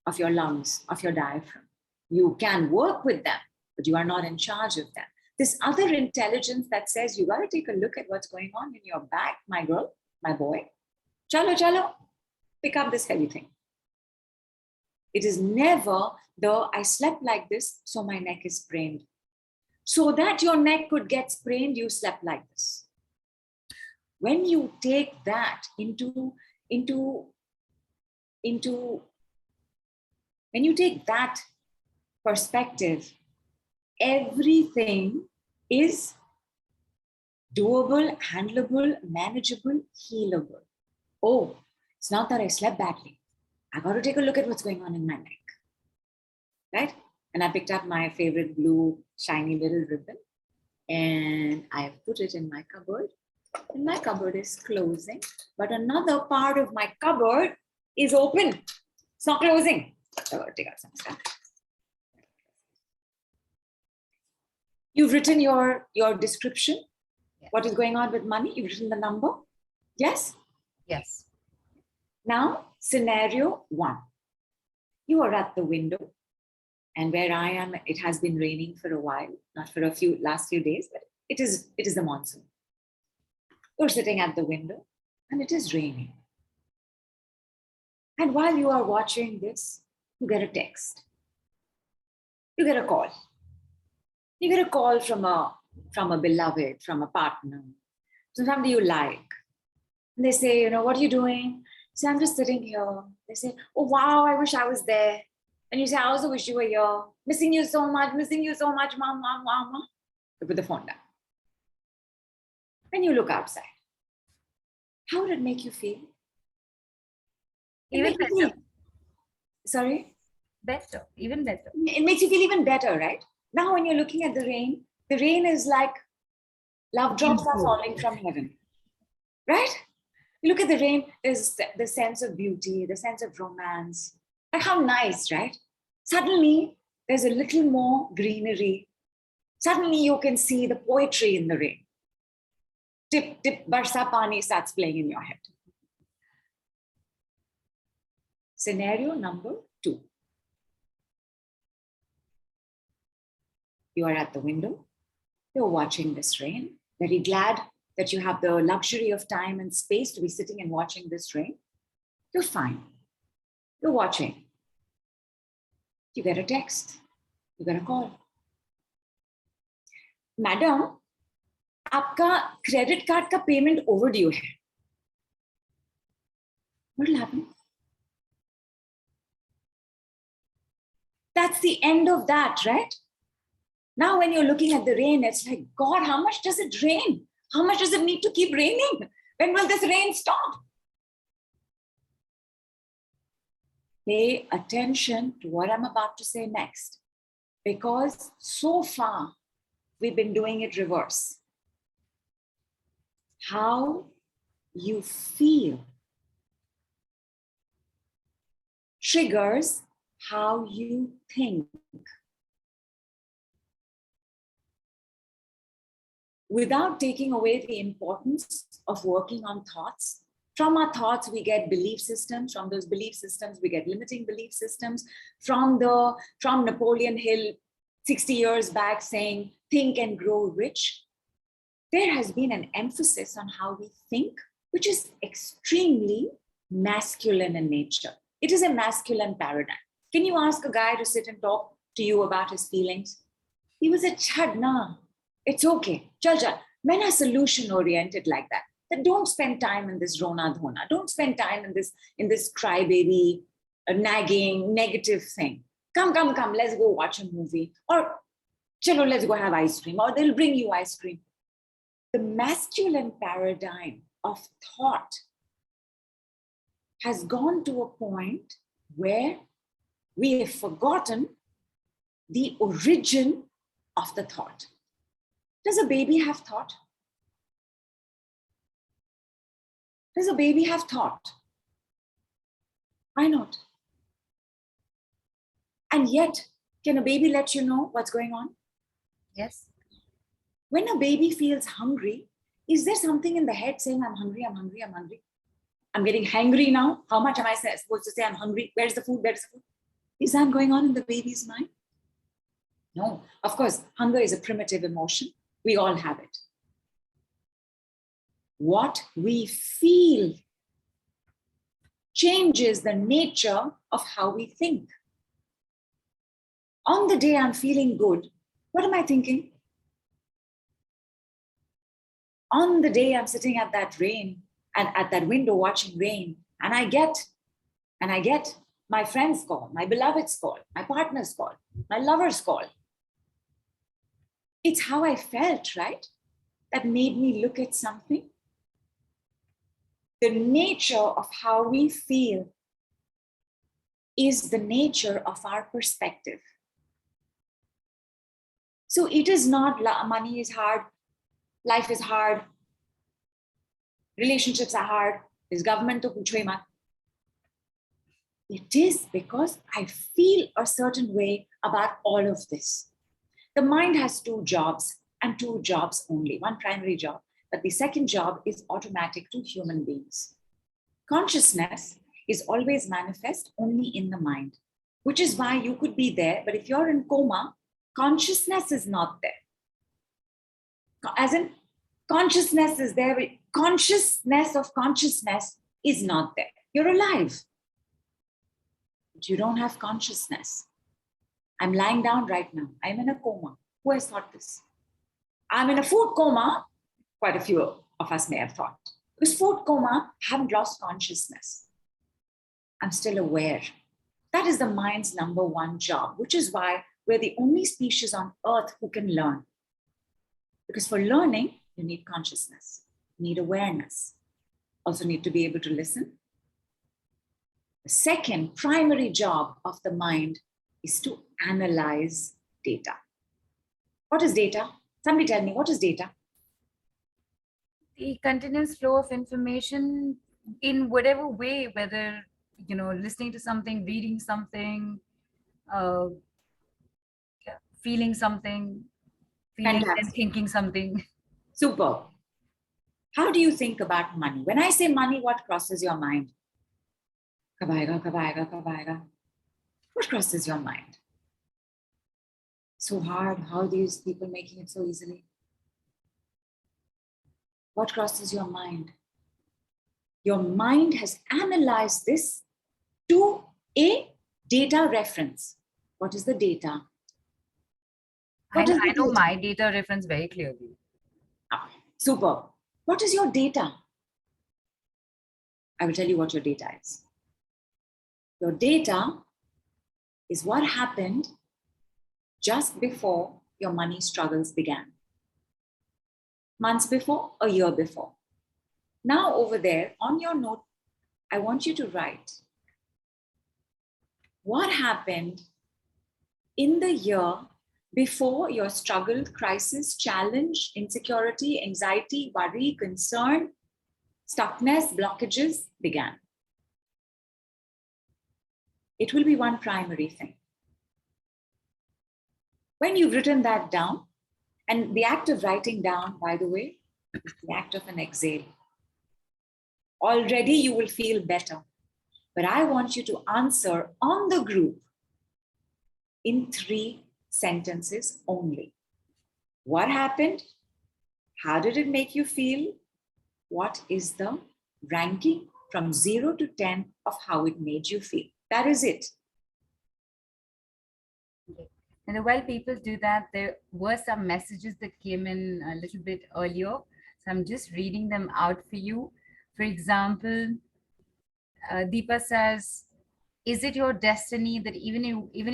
of your lungs, of your diaphragm. You can work with them, but you are not in charge of them. This other intelligence that says, you got to take a look at what's going on in your back, my girl, my boy. Chalo, chalo, pick up this heavy thing. It is never the, I slept like this, so my neck is sprained. So that your neck could get sprained, you slept like this. When you take that when you take that perspective, everything is doable, handleable, manageable, healable. Oh, it's not that I slept badly. I got to take a look at what's going on in my neck, right? And I picked up my favorite blue shiny little ribbon and I've put it in my cupboard. And my cupboard is closing, but another part of my cupboard is open. It's not closing. So I'll take out some stuff. You've written your description. Yes. What is going on with money? You've written the number. Yes? Yes. Now, scenario 1. You are at the window, and where I am, it has been raining for a while, not for last few days, but it is the monsoon. You're sitting at the window, and it is raining. And while you are watching this, you get a text. You get a call. You get a call from a beloved, from a partner, from somebody you like. And they say, what are you doing? So I'm just sitting here. They say, oh, wow, I wish I was there. And you say, I also wish you were here. Missing you so much, mom, mom, mom. You put the phone down. And you look outside. How would it make you feel? Even better. Sorry? Better, even better. It makes you feel even better, right? Now when you're looking at the rain is like love drops are falling from heaven, right? You look at the rain, there's the sense of beauty, the sense of romance. Like how nice, right? Suddenly, there's a little more greenery. Suddenly you can see the poetry in the rain. Tip, tip, barsa pani starts playing in your head. Scenario number 2. You are at the window. You're watching this rain. Very glad that you have the luxury of time and space to be sitting and watching this rain. You're fine. You're watching. You get a text. You get a call. Madam, आपका credit card का payment overdue है. What will happen? That's the end of that, right? Now, when you're looking at the rain, it's like, God, how much does it rain? How much does it need to keep raining? When will this rain stop? Pay attention to what I'm about to say next, because so far we've been doing it reverse. How you feel triggers how you think. Without taking away the importance of working on thoughts. From our thoughts, we get belief systems. From those belief systems, we get limiting belief systems. From Napoleon Hill, 60 years back, saying, think and grow rich. There has been an emphasis on how we think, which is extremely masculine in nature. It is a masculine paradigm. Can you ask a guy to sit and talk to you about his feelings? He was a chad, nah. It's okay. Chal. Men are solution oriented like that. That don't spend time in this rona dhona. Don't spend time in this crybaby, nagging, negative thing. Come, let's go watch a movie. Or chalo, let's go have ice cream. Or they'll bring you ice cream. The masculine paradigm of thought has gone to a point where we have forgotten the origin of the thought. Does a baby have thought? Does a baby have thought? Why not? And yet, can a baby let you know what's going on? Yes. When a baby feels hungry, is there something in the head saying, I'm hungry, I'm hungry, I'm hungry? I'm getting hangry now. How much am I supposed to say I'm hungry? Where's the food? Where's the food? Is that going on in the baby's mind? No. Of course, hunger is a primitive emotion. We all have it. What we feel changes the nature of how we think. On the day I'm feeling good, what am I thinking? On the day I'm sitting at that rain and at that window watching rain, and I get my friend's call, my beloved's call, my partner's call, my lover's call. It's how I felt, right? That made me look at something. The nature of how we feel is the nature of our perspective. So it is not money is hard, life is hard, relationships are hard, this government to pucho hi mat. It is because I feel a certain way about all of this. The mind has two jobs and two jobs only, one primary job, but the second job is automatic to human beings. Consciousness is always manifest only in the mind, which is why you could be there, but if you're in coma, consciousness is not there. As in, consciousness is there, but consciousness of consciousness is not there. You're alive, but you don't have consciousness. I'm lying down right now. I'm in a coma. Who has thought this? I'm in a food coma. Quite a few of us may have thought. Because food coma, haven't lost consciousness. I'm still aware. That is the mind's number one job, which is why we're the only species on earth who can learn. Because for learning, you need consciousness, you need awareness, also need to be able to listen. The second primary job of the mind is to analyze data. What is data? Somebody tell me, what is data? The continuous flow of information in whatever way, whether, listening to something, reading something, uh, feeling something, feeling and thinking something. Super. How do you think about money? When I say money, what crosses your mind? Kab aayega, kab aayega, kab aayega. What crosses your mind? So hard. How are these people making it so easily? What crosses your mind? Your mind has analyzed this to a data reference. What is the data? I know my data reference very clearly. Super. What is your data? I will tell you what your data is. Your data is what happened just before your money struggles began. Months before, a year before. Now over there on your note, I want you to write what happened in the year before your struggle, crisis, challenge, insecurity, anxiety, worry, concern, stuckness, blockages began. It will be one primary thing. When you've written that down, and the act of writing down, by the way, is the act of an exhale. Already you will feel better. But I want you to answer on the group in 3 sentences only. What happened? How did it make you feel? What is the ranking from 0 to 10 of how it made you feel? That is it. And while people do that, there were some messages that came in a little bit earlier. So I'm just reading them out for you. For example, Deepa says, is it your destiny that even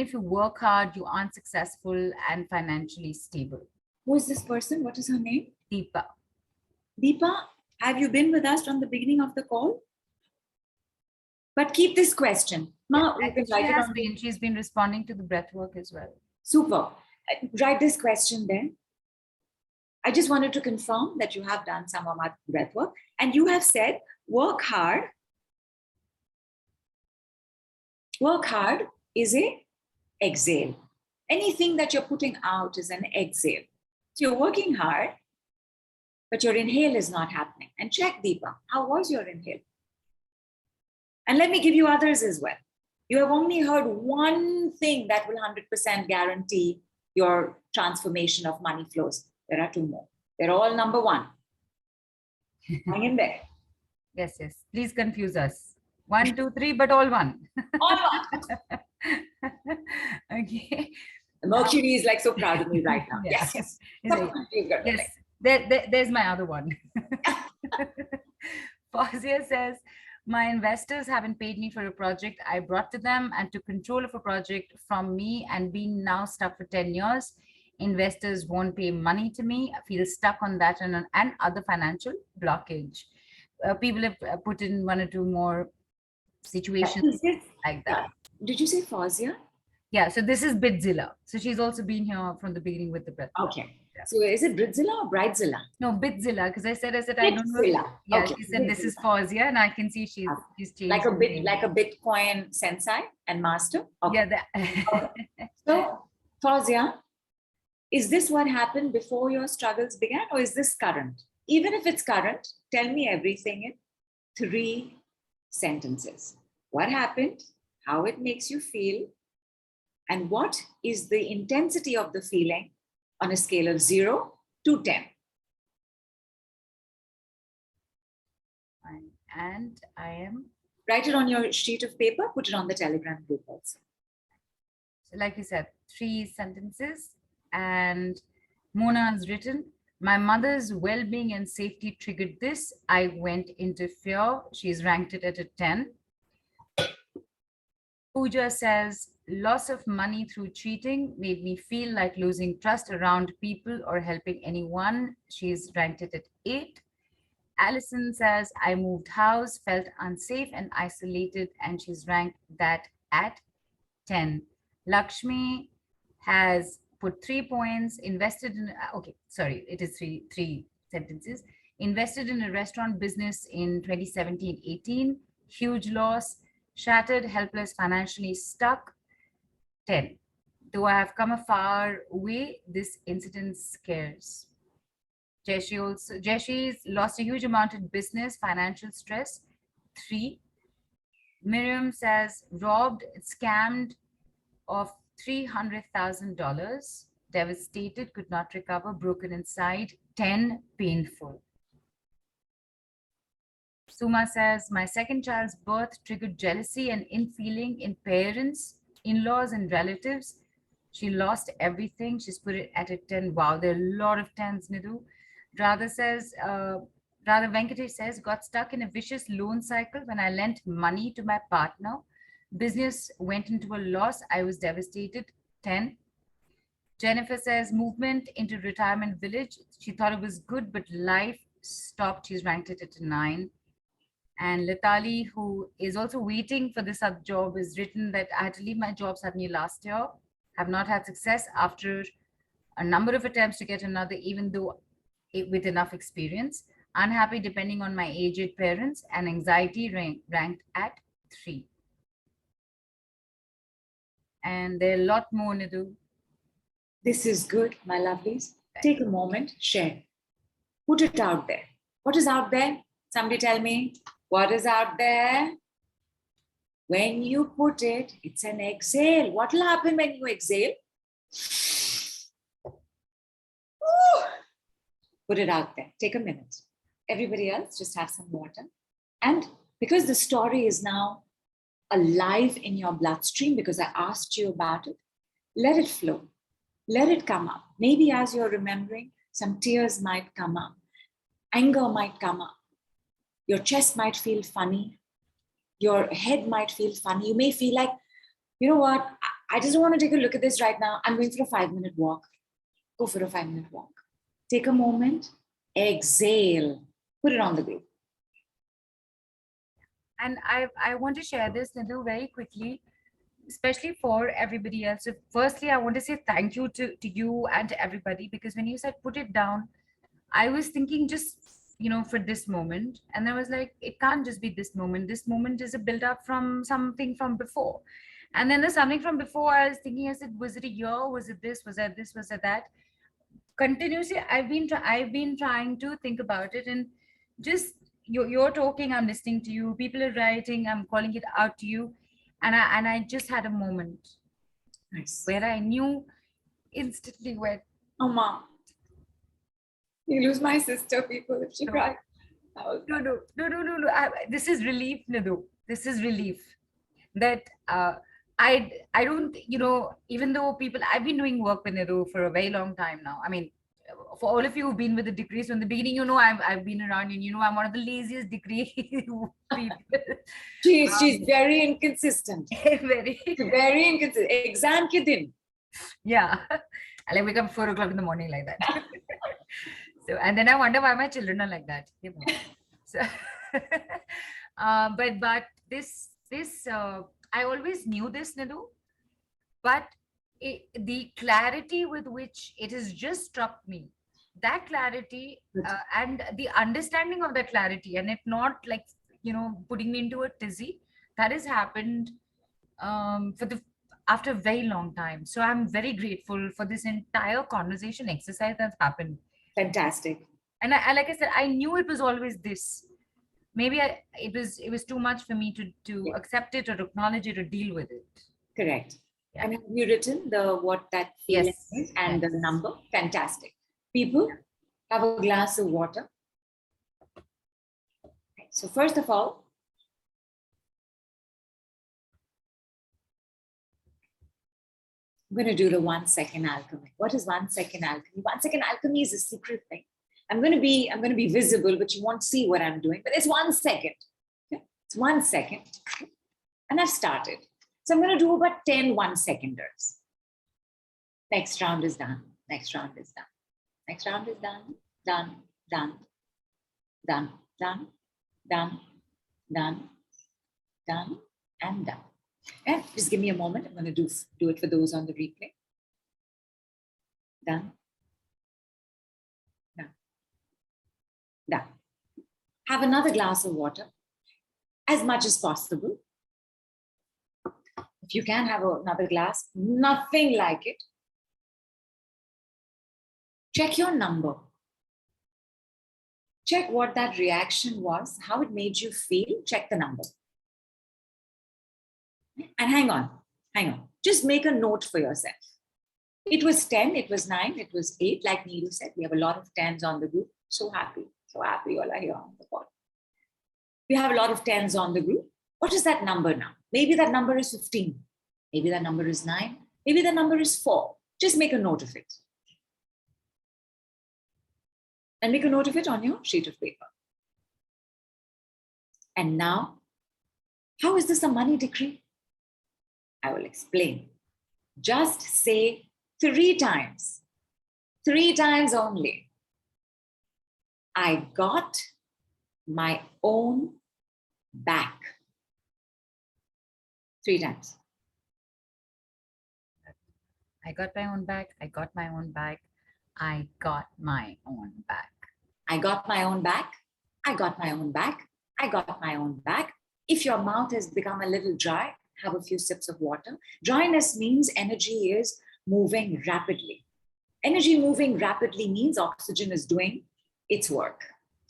if you work hard, you aren't successful and financially stable? Who is this person? What is her name? Deepa. Deepa, have you been with us from the beginning of the call? But keep this question. Ma, she's been responding to the breath work as well. Super. Write this question then. I just wanted to confirm that you have done some of my breath work and you have said, work hard Work hard is a exhale. Anything that you're putting out is an exhale. So you're working hard, but your inhale is not happening. And check, Deepa, how was your inhale? And let me give you others as well. You have only heard one thing that will 100% guarantee your transformation of money flows. There are two more. They're all number one. Hang in there. Yes, yes. Please confuse us. 1, 2, 3, but all one. All one. Okay. Mercury is like so proud of me right now. Yeah. Yes, Yes. Yes. There's my other one. Fazia says, my investors haven't paid me for a project I brought to them and took control of a project from me and been now stuck for 10 years. Investors won't pay money to me. I feel stuck on that and other financial blockage. People have put in one or two more situations like that. Did you say Fazia? Yeah, so this is Bidzilla. So she's also been here from the beginning with the breath. Okay. Yeah. So is it Bridzilla or Bridezilla? No, Bidzilla, because I said I don't know. Yeah, okay. She said this is Fazia, and I can see she's changed. Like a Bitcoin sensei and master. Okay. Yeah. Okay. So Fazia, is this what happened before your struggles began, or is this current? Even if it's current, tell me everything in 3 sentences. What happened? How it makes you feel? And what is the intensity of the feeling on a scale of 0 to 10? And I am... Write it on your sheet of paper, put it on the Telegram group also. So like you said, 3 sentences. And Mona has written, my mother's well-being and safety triggered this. I went into fear. She's ranked it at a 10. Pooja says, loss of money through cheating made me feel like losing trust around people or helping anyone. She's ranked it at 8. Allison says, I moved house, felt unsafe and isolated, and she's ranked that at 10. Lakshmi has put 3 points, invested in, okay, sorry, it is three sentences. Invested in a restaurant business in 2017-18, huge loss, shattered, helpless, financially stuck, 10. Though I have come a far way, this incident scares. Jeshi's lost a huge amount in business, financial stress, 3. Miriam says, robbed, scammed of $300,000, devastated, could not recover, broken inside, 10, painful. Suma says, my second child's birth triggered jealousy and in-feeling in parents, in-laws and relatives. She lost everything. She's put it at a 10. Wow, there are a lot of 10s, Nidhu. Radha Venkatesh says, got stuck in a vicious loan cycle when I lent money to my partner. Business went into a loss. I was devastated, 10. Jennifer says, movement into retirement village. She thought it was good, but life stopped. She's ranked it at a 9. And Latali, who is also waiting for this other job, is written that I had to leave my job suddenly last year. Have not had success after a number of attempts to get another, even though with enough experience. Unhappy depending on my aged parents, and anxiety ranked at 3. And there are a lot more, Nidhu. This is good, my lovelies. Take a moment, share. Put it out there. What is out there? Somebody tell me. What is out there? When you put it, it's an exhale. What will happen when you exhale? Ooh. Put it out there. Take a minute. Everybody else, just have some water. And because the story is now alive in your bloodstream, because I asked you about it, let it flow. Let it come up. Maybe as you're remembering, some tears might come up. Anger might come up. Your chest might feel funny. Your head might feel funny. You may feel like, you know what? I just don't want to take a look at this right now. I'm going for a 5-minute walk. Go for a 5-minute walk. Take a moment. Exhale. Put it on the group. And I want to share this, Nidhu, very quickly, especially for everybody else. So firstly, I want to say thank you to you and to everybody, because when you said put it down, I was thinking just for this moment. And I was like, it can't just be this moment. This moment is a build up from something from before. And then there's something from before. I was thinking, I said, was it a year? Was it this? Was that this? Was it that? Continuously, I've been trying to think about it, and just you're talking, I'm listening to you. People are writing, I'm calling it out to you, and I just had a moment Nice. where I knew instantly where. Oh, mom. You lose my sister, people, if she No, cries. Oh, no. This is relief, Nidhu. This is relief. That I don't, even though people, I've been doing work with Nidhu for a very long time now. I mean, for all of you who've been with the degrees from the beginning, I've been around, and I'm one of the laziest degree people. she's very inconsistent. Very. Very inconsistent. Exam ke din. Yeah. I like wake up 4 o'clock in the morning like that. So, and then I wonder why my children are like that. So, but this I always knew this, Nidhu, but the clarity with which it has just struck me, that clarity, and the understanding of that clarity, and it not like putting me into a tizzy, that has happened for the after a very long time. So I'm very grateful for this entire conversation exercise that's happened. Fantastic. And I, like I said, I knew it was always this. Maybe it was too much for me to accept it or acknowledge it or deal with it. Correct. Yeah. And have you written what that feeling is and the number? Fantastic. People, have a glass of water. So first of all, I'm going to do the 1 second alchemy. What is 1 second alchemy? 1 second alchemy is a secret thing. I'm going to be visible, but you won't see what I'm doing. But it's 1 second. Okay? It's 1 second. And I've started. So I'm going to do about 10 1-seconders. Next round is done. Next round is done. Next round is done. Done. Done. Done. Done. Done. Done. Done. And done. And just give me a moment. I'm going to do it for those on the replay. Done. Done. Done. Have another glass of water as much as possible. If you can have another glass, nothing like it. Check your number. Check what that reaction was, how it made you feel. Check the number. And hang on. Just make a note for yourself. It was 10, it was 9, it was 8. Like Nidhu said, we have a lot of 10s on the group. So happy you all are here on the pod. We have a lot of 10s on the group. What is that number now? Maybe that number is 15. Maybe that number is 9. Maybe that number is 4. Just make a note of it. And make a note of it on your sheet of paper. And now, how is this a money decree? I will explain. Just say 3 times only. I got my own back. 3 times. I got my own back. I got my own back. I got my own back. I got my own back. I got my own back. I got my own back. If your mouth has become a little dry, have a few sips of water. Dryness means energy is moving rapidly. Energy moving rapidly means oxygen is doing its work.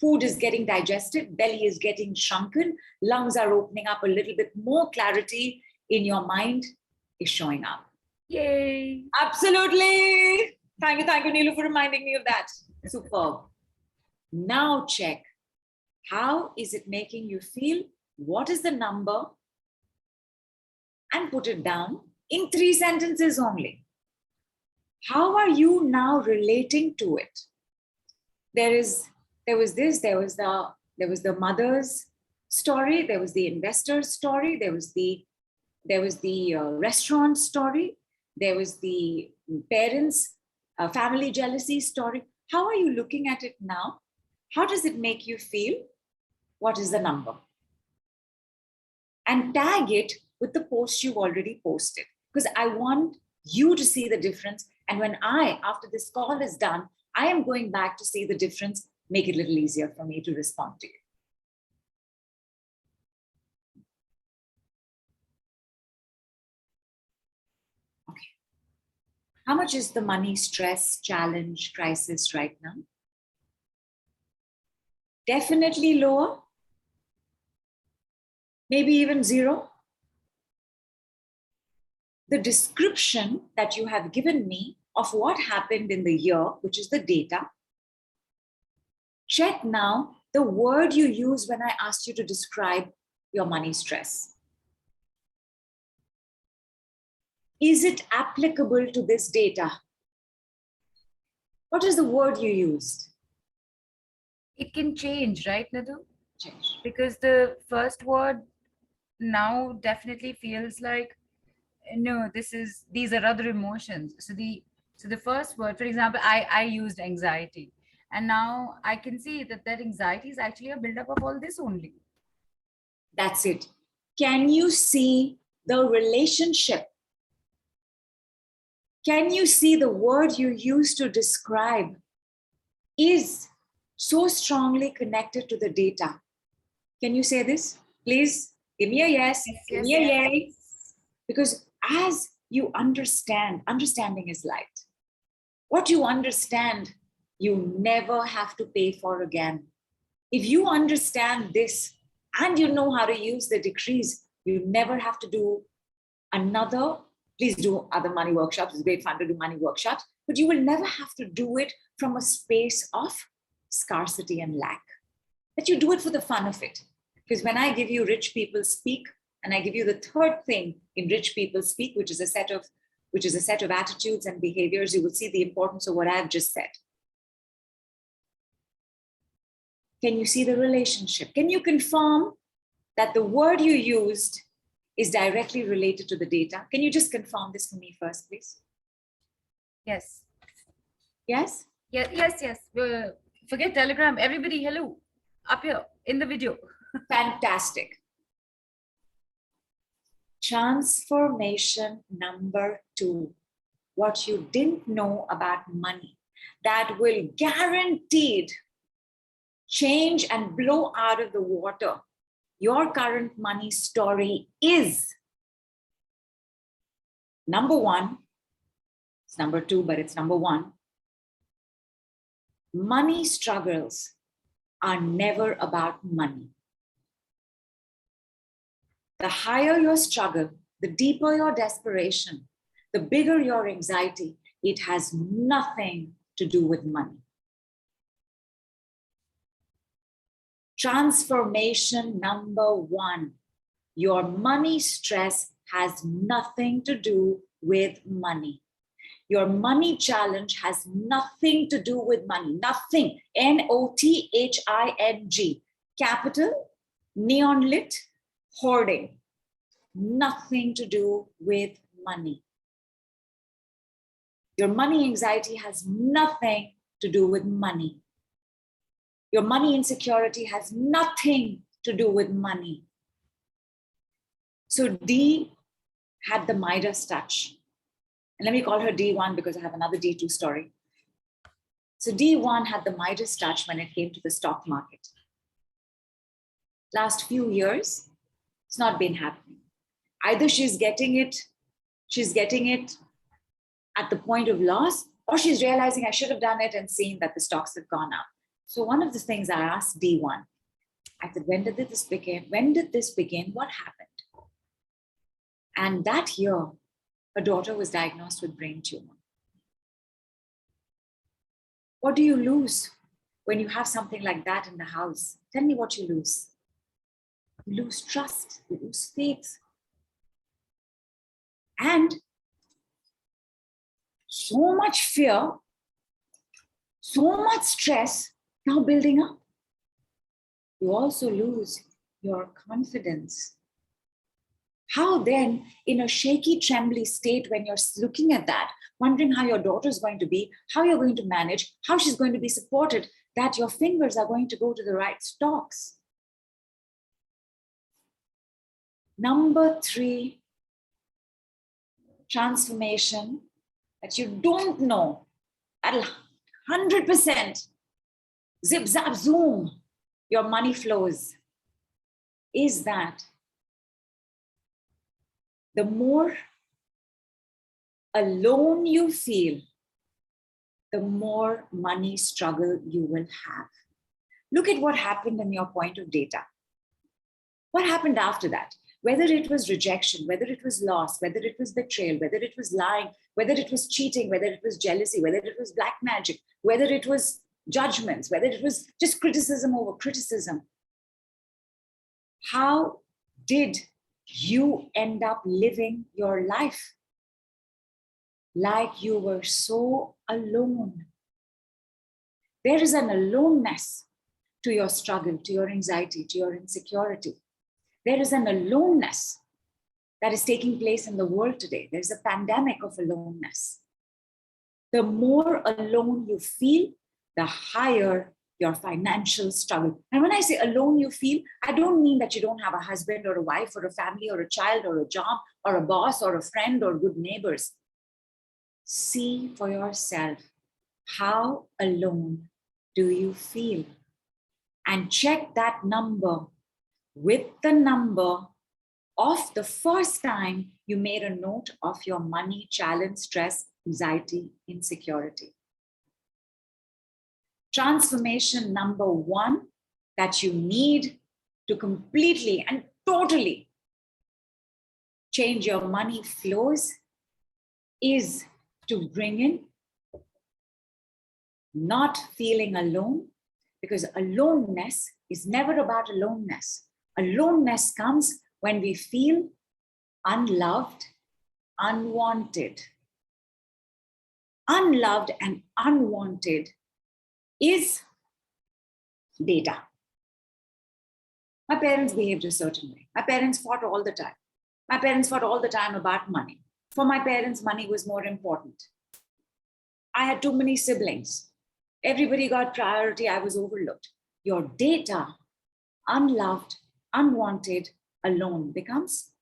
Food is getting digested, belly is getting shrunken, lungs are opening up a little bit more, clarity in your mind is showing up. Yay! Absolutely. Thank you, Neelu, for reminding me of that. Superb. Now check. How is it making you feel? What is the number? And put it down in 3 sentences only. How are you now relating to it? There was the mother's story, there was the investor's story, there was the restaurant story, there was the parents' family jealousy story. How are you looking at it now? How does it make you feel? What is the number? And tag it with the post you've already posted, because I want you to see the difference. And when after this call is done, I am going back to see the difference make it a little easier for me to respond to you. Okay. How much is the money stress, challenge, crisis right now? Definitely lower. Maybe even zero. The description that you have given me of what happened in the year, which is the data, check now the word you use when I asked you to describe your money stress. Is it applicable to this data? What is the word you used? It can change, right, Nidhu? Change. Because the first word now definitely feels like, no, these are other emotions. So the first word, for example, I used anxiety, and now I can see that anxiety is actually a buildup of all this only. That's it. Can you see the relationship? Can you see the word you use to describe is so strongly connected to the data? Can you say this? Please give me a yes, give me a yay. Because as you understand, understanding is light. What you understand, you never have to pay for again. If you understand this and you know how to use the decrees, you never have to do another. Please do other money workshops. It's great fun to do money workshops, but you will never have to do it from a space of scarcity and lack. That you do it for the fun of it. Because when I give you rich people speak, and I give you the third thing in rich people speak, which is a set of attitudes and behaviors, you will see the importance of what I've just said. Can you see the relationship? Can you confirm that the word you used is directly related to the data? Can you just confirm this for me first, please? Yes. Yes? Yes. Forget Telegram. Everybody, hello. Up here in the video. Fantastic. Transformation number 2. What you didn't know about money that will guaranteed change and blow out of the water your current money story is. Number 1, it's number 2, but it's number 1. Money struggles are never about money. The higher your struggle, the deeper your desperation, the bigger your anxiety, it has nothing to do with money. Transformation number 1, your money stress has nothing to do with money. Your money challenge has nothing to do with money. Nothing. NOTHING. Capital, neon lit, hoarding. Nothing to do with money. Your money anxiety has nothing to do with money. Your money insecurity has nothing to do with money. So D had the Midas touch. And let me call her D1 because I have another D2 story. So D1 had the Midas touch when it came to the stock market. Last few years, it's not been happening. Either she's getting it at the point of loss, or she's realizing I should have done it and seen that the stocks have gone up. So one of the things I asked D1, I said, when did this begin? What happened? And that year, her daughter was diagnosed with brain tumor. What do you lose when you have something like that in the house? Tell me what you lose. You lose trust, you lose faith. And so much fear, so much stress now building up. You also lose your confidence. How then, in a shaky, trembly state, when you're looking at that, wondering how your daughter's going to be, how you're going to manage, how she's going to be supported, that your fingers are going to go to the right stocks? Number 3, transformation, that you don't know, that'll 100% zip, zap, zoom, your money flows, is that the more alone you feel, the more money struggle you will have. Look at what happened in your point of data. What happened after that? Whether it was rejection, whether it was loss, whether it was betrayal, whether it was lying, whether it was cheating, whether it was jealousy, whether it was black magic, whether it was judgments, whether it was just criticism over criticism. How did you end up living your life? Like you were so alone. There is an aloneness to your struggle, to your anxiety, to your insecurity. There is an aloneness that is taking place in the world today. There's a pandemic of aloneness. The more alone you feel, the higher your financial struggle. And when I say alone you feel, I don't mean that you don't have a husband or a wife or a family or a child or a job or a boss or a friend or good neighbors. See for yourself, how alone do you feel? And check that number with the number of the first time you made a note of your money challenge, stress, anxiety, insecurity. Transformation number one that you need to completely and totally change your money flows is to bring in not feeling alone, because aloneness is never about aloneness. Aloneness comes when we feel unloved, unwanted. Unloved and unwanted is data. My parents behaved a certain way. My parents fought all the time. My parents fought all the time about money. For my parents, money was more important. I had too many siblings. Everybody got priority. I was overlooked. Your data, unloved, unwanted, alone becomes.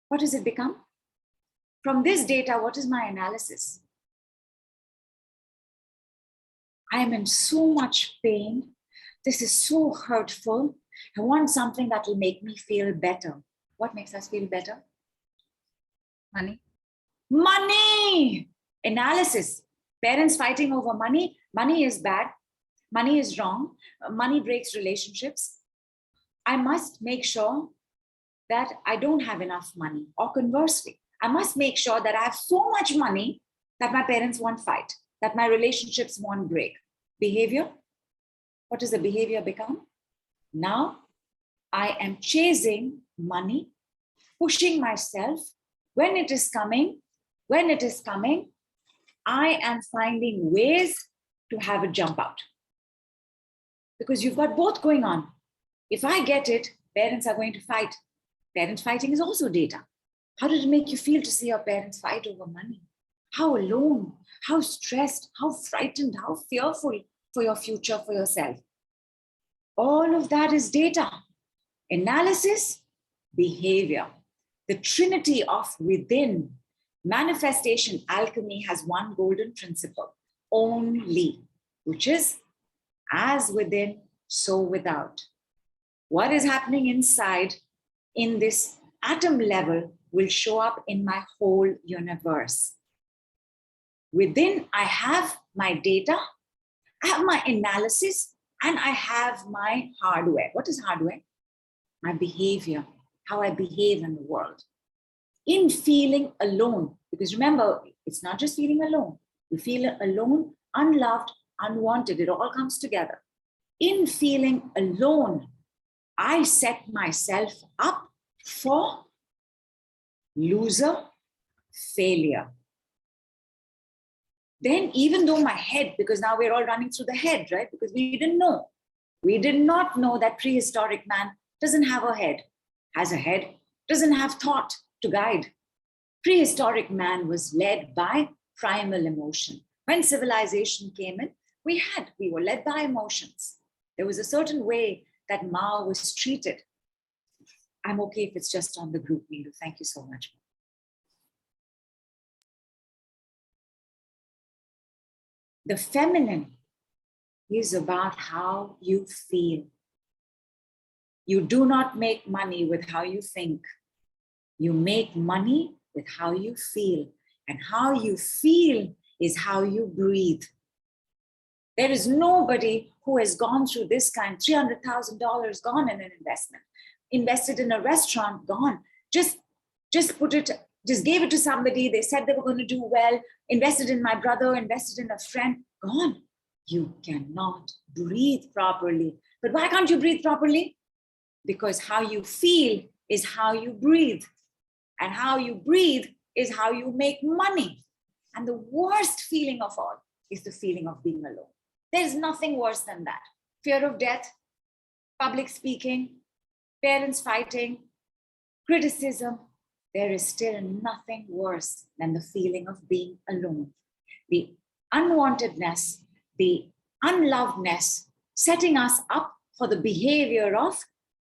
What does it become? From this data, what is my analysis? I am in so much pain. This is so hurtful. I want something that will make me feel better. What makes us feel better? Money. Money! Analysis. Parents fighting over money. Money is bad. Money is wrong. Money breaks relationships. I must make sure that I don't have enough money. Or conversely, I must make sure that I have so much money that my parents won't fight, that my relationships won't break. Behavior. What does the behavior become? Now I am chasing money, pushing myself. When it is coming, I am finding ways to have it jump out. Because you've got both going on. If I get it, parents are going to fight. Parents fighting is also data. How did it make you feel to see your parents fight over money? How alone, how stressed, how frightened, how fearful for your future, for yourself. All of that is data. Analysis, behavior. The trinity of within. Manifestation alchemy has one golden principle only, which is as within, so without. What is happening inside in this atom level will show up in my whole universe. Within, I have my data, I have my analysis, and I have my hardware. What is hardware? My behavior, how I behave in the world. In feeling alone, because remember, it's not just feeling alone. You feel alone, unloved, unwanted. It all comes together. In feeling alone, I set myself up for loser, failure. Then even though my head, because now we're all running through the head, right? Because we didn't know. We did not know that prehistoric man doesn't have a head, has a head, doesn't have thought to guide. Prehistoric man was led by primal emotion. When civilization came in, we were led by emotions. There was a certain way that Mao was treated. I'm okay if it's just on the group, Nidhu. Thank you so much. The feminine is about how you feel. You do not make money with how you think. You make money with how you feel. And how you feel is how you breathe. There is nobody who has gone through this kind, $300,000 gone in an investment, invested in a restaurant, gone. Just gave it to somebody. They said they were going to do well, invested in my brother, invested in a friend, gone. You cannot breathe properly. But why can't you breathe properly? Because how you feel is how you breathe. And how you breathe is how you make money. And the worst feeling of all is the feeling of being alone. There's nothing worse than that. Fear of death, public speaking, parents fighting, criticism. There is still nothing worse than the feeling of being alone. The unwantedness, the unlovedness, setting us up for the behavior of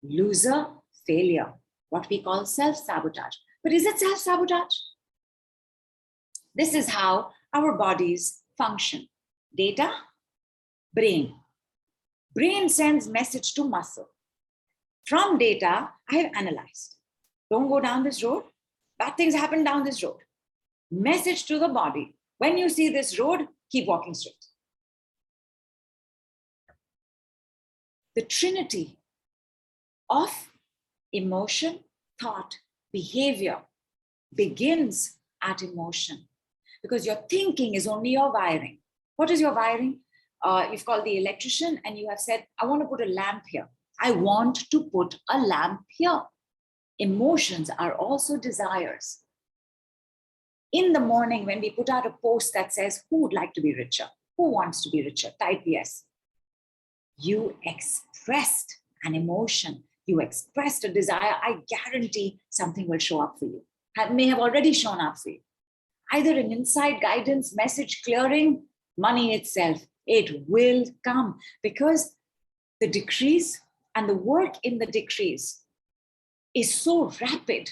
loser, failure, what we call self-sabotage. But is it self-sabotage? This is how our bodies function. Data, brain. Brain sends message to muscle. From data, I have analyzed. Don't go down this road. Bad things happen down this road. Message to the body. When you see this road, keep walking straight. The trinity of emotion, thought, behavior begins at emotion, because your thinking is only your wiring. What is your wiring? You've called the electrician and you have said, I want to put a lamp here. I want to put a lamp here. Emotions are also desires. In the morning, when we put out a post that says, who would like to be richer? Who wants to be richer? Type yes. You expressed an emotion. You expressed a desire. I guarantee something will show up for you. May have already shown up for you. Either an inside guidance, message clearing, money itself. It will come, because the decrease and the work in the decrease is so rapid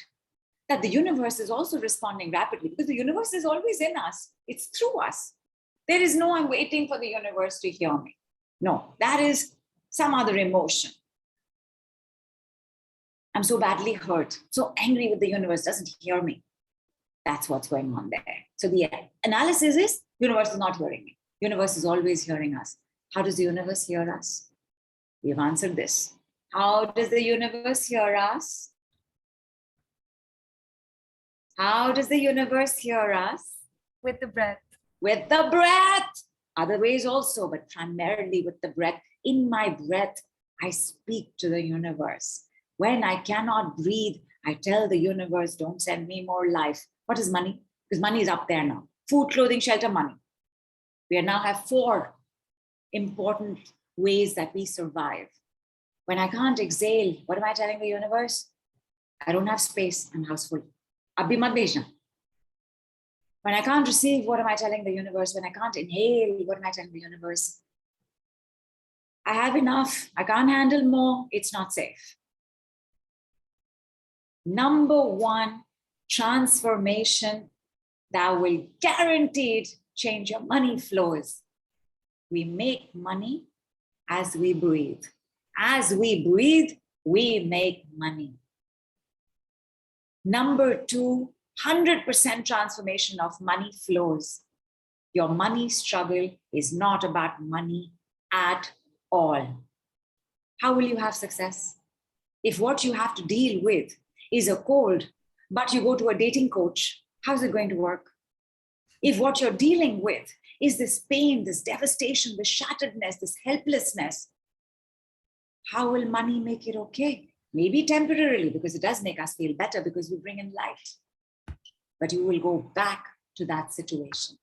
that the universe is also responding rapidly, because the universe is always in us. It's through us. There is no, I'm waiting for the universe to hear me. No, that is some other emotion. I'm so badly hurt, so angry with the universe, doesn't hear me. That's what's going on there. So the analysis is, universe is not hearing me. Universe is always hearing us. How does the universe hear us? We've answered this. How does the universe hear us? How does the universe hear us? With the breath. With the breath. Other ways also, but primarily with the breath. In my breath, I speak to the universe. When I cannot breathe, I tell the universe, don't send me more life. What is money? Because money is up there now. Food, clothing, shelter, money. We now have 4 important ways that we survive. When I can't exhale, what am I telling the universe? I don't have space, I'm houseful. Abhi mat bhejna. When I can't receive, what am I telling the universe? When I can't inhale, what am I telling the universe? I have enough, I can't handle more, it's not safe. Number 1 transformation that will guaranteed change your money flows. We make money as we breathe. As we breathe, we make money. Number 2, 100% transformation of money flows. Your money struggle is not about money at all. How will you have success? If what you have to deal with is a cold, but you go to a dating coach, how's it going to work? If what you're dealing with is this pain, this devastation, this shatteredness, this helplessness, how will money make it okay? Maybe temporarily, because it does make us feel better because we bring in light. But you will go back to that situation.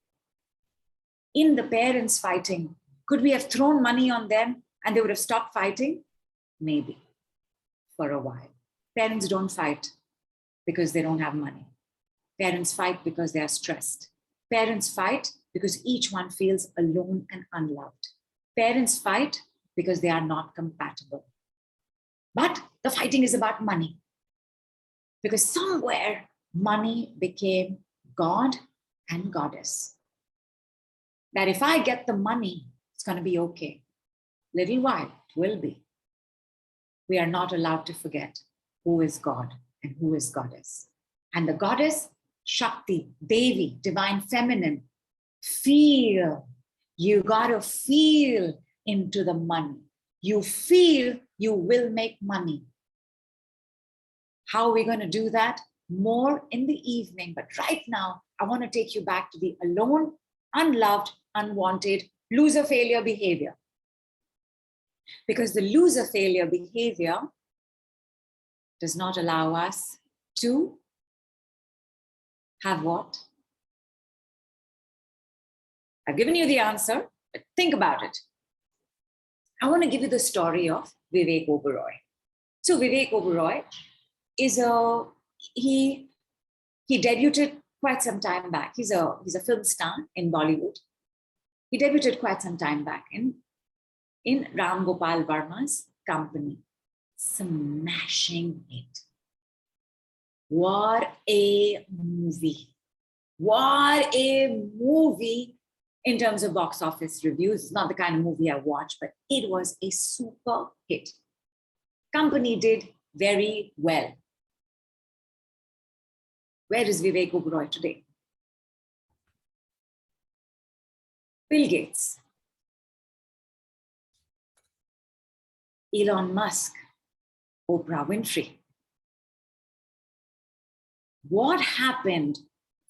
In the parents fighting, could we have thrown money on them and they would have stopped fighting? Maybe, for a while. Parents don't fight because they don't have money. Parents fight because they are stressed. Parents fight because each one feels alone and unloved. Parents fight because they are not compatible. But the fighting is about money. Because somewhere money became God and goddess. That if I get the money, it's going to be okay. little while it will be. We are not allowed to forget who is God and who is Goddess. And the Goddess, Shakti, Devi, divine feminine, feel. You got to feel into the money. You feel you will make money. How are we going to do that? More in the evening. But right now, I want to take you back to the alone, unloved, unwanted, loser failure behavior. Because the loser failure behavior does not allow us to have what? I've given you the answer, but think about it. I want to give you the story of Vivek Oberoi. So Vivek Oberoi is he debuted quite some time back. He's a film star in Bollywood. He debuted quite some time back in Ram Gopal Varma's company. Smashing it. What a movie. What a movie in terms of box office reviews. It's not the kind of movie I watch, but it was a super hit. Company did very well. Where is Vivek Oberoi today? Bill Gates, Elon Musk, Oprah Winfrey. What happened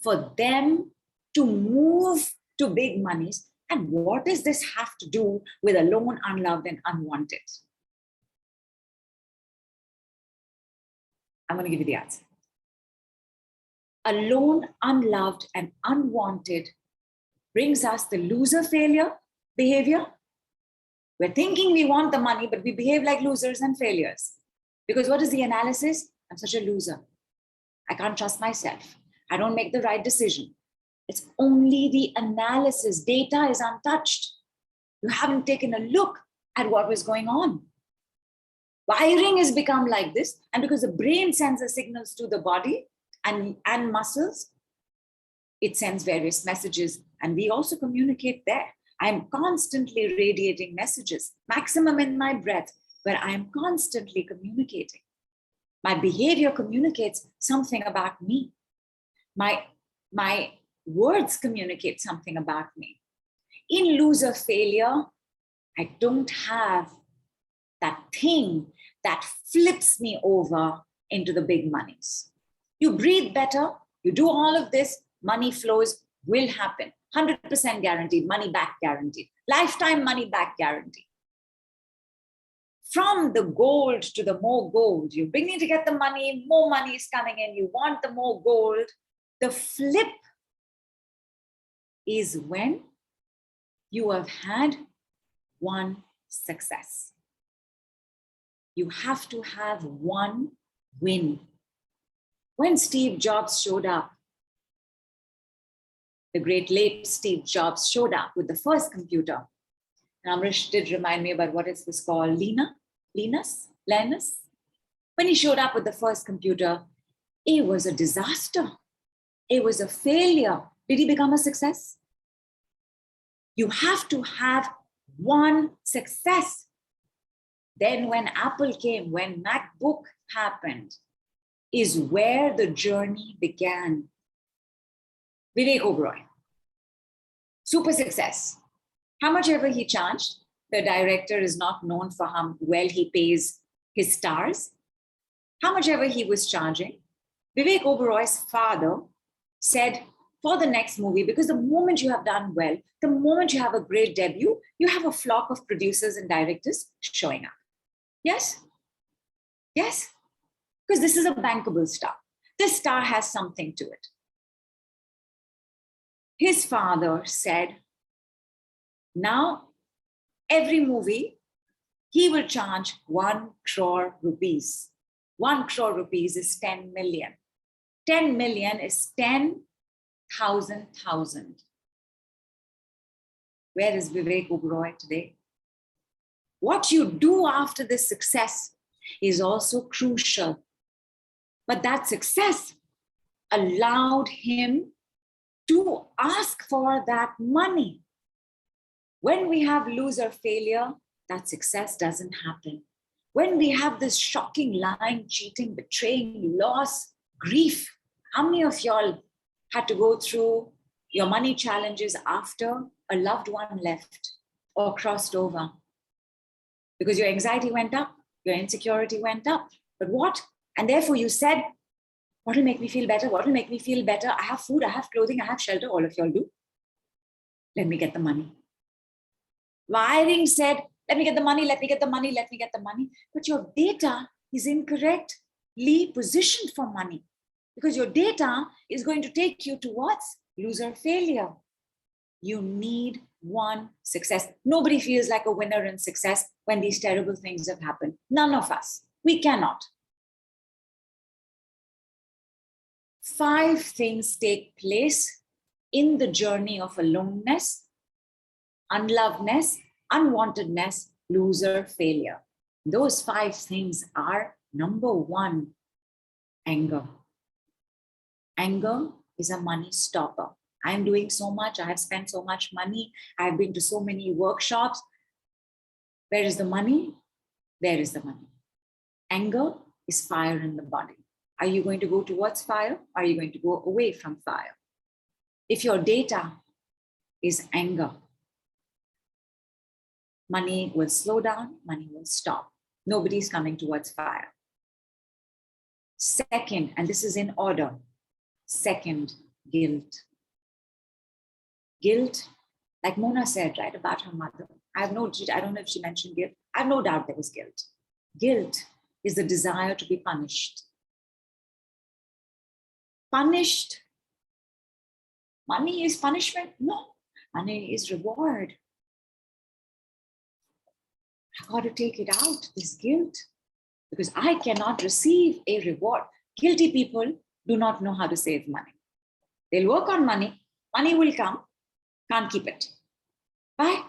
for them to move to big monies? And what does this have to do with alone, unloved, and unwanted? I'm going to give you the answer. Alone, unloved, and unwanted brings us the loser failure behavior. We're thinking we want the money, but we behave like losers and failures. Because what is the analysis? I'm such a loser. I can't trust myself. I don't make the right decision. It's only the analysis. Data is untouched. You haven't taken a look at what was going on. Wiring has become like this. And because the brain sends the signals to the body and muscles, it sends various messages. And we also communicate there. I'm constantly radiating messages, maximum in my breath, but I'm constantly communicating. My behavior communicates something about me. My words communicate something about me. In loser failure, I don't have that thing that flips me over into the big monies. You breathe better, you do all of this, money flows will happen. 100% guaranteed, money back guaranteed. Lifetime money back guaranteed. From the gold to the more gold, you're beginning to get the money, more money is coming in, you want the more gold. The flip is when you have had one success. You have to have one win. When Steve Jobs showed up, the great late Steve Jobs showed up with the first computer. And Amrish did remind me about what is this called, Linus? When he showed up with the first computer, it was a disaster. It was a failure. Did he become a success? You have to have one success. Then when Apple came, when MacBook happened, is where the journey began. Vivek Oberoi, super success. How much ever he charged, the director is not known for how well he pays his stars. How much ever he was charging, Vivek Oberoi's father said, for the next movie, because the moment you have done well, the moment you have a great debut, you have a flock of producers and directors showing up. Yes? Yes? Because this is a bankable star. This star has something to it. His father said, now every movie, he will charge 1 crore rupees. 1 crore rupees is 10 million. 10 million is 10,000. Where is Vivek Oberoi today? What you do after this success is also crucial. But that success allowed him to ask for that money. When we have loser failure, that success doesn't happen. When we have this shocking lying, cheating, betraying, loss, grief, how many of y'all had to go through your money challenges after a loved one left or crossed over? Because your anxiety went up, your insecurity went up. But what? And therefore you said, what will make me feel better? What will make me feel better? I have food, I have clothing, I have shelter. All of y'all do. Let me get the money. Wiring said, let me get the money, let me get the money, let me get the money. But your data is incorrectly positioned for money, because your data is going to take you towards loser failure. You need one success. Nobody feels like a winner in success when these terrible things have happened. None of us. We cannot. 5 things take place in the journey of aloneness, unlovedness, unwantedness, loser, failure. Those 5 things are: number 1, anger. Anger is a money stopper. I'm doing so much. I have spent so much money. I've been to so many workshops. Where is the money? There is the money. Anger is fire in the body. Are you going to go towards fire? Or are you going to go away from fire? If your data is anger, money will slow down, money will stop. Nobody's coming towards fire. Second, and this is in order. Second, guilt. Guilt, like Mona said, right, about her mother. I don't know if she mentioned guilt. I have no doubt there was guilt. Guilt is the desire to be punished. Punished. Money is punishment? No, money is reward. I got to take it out, this guilt, because I cannot receive a reward. Guilty people do not know how to save money. They'll work on money, money will come, can't keep it. Why?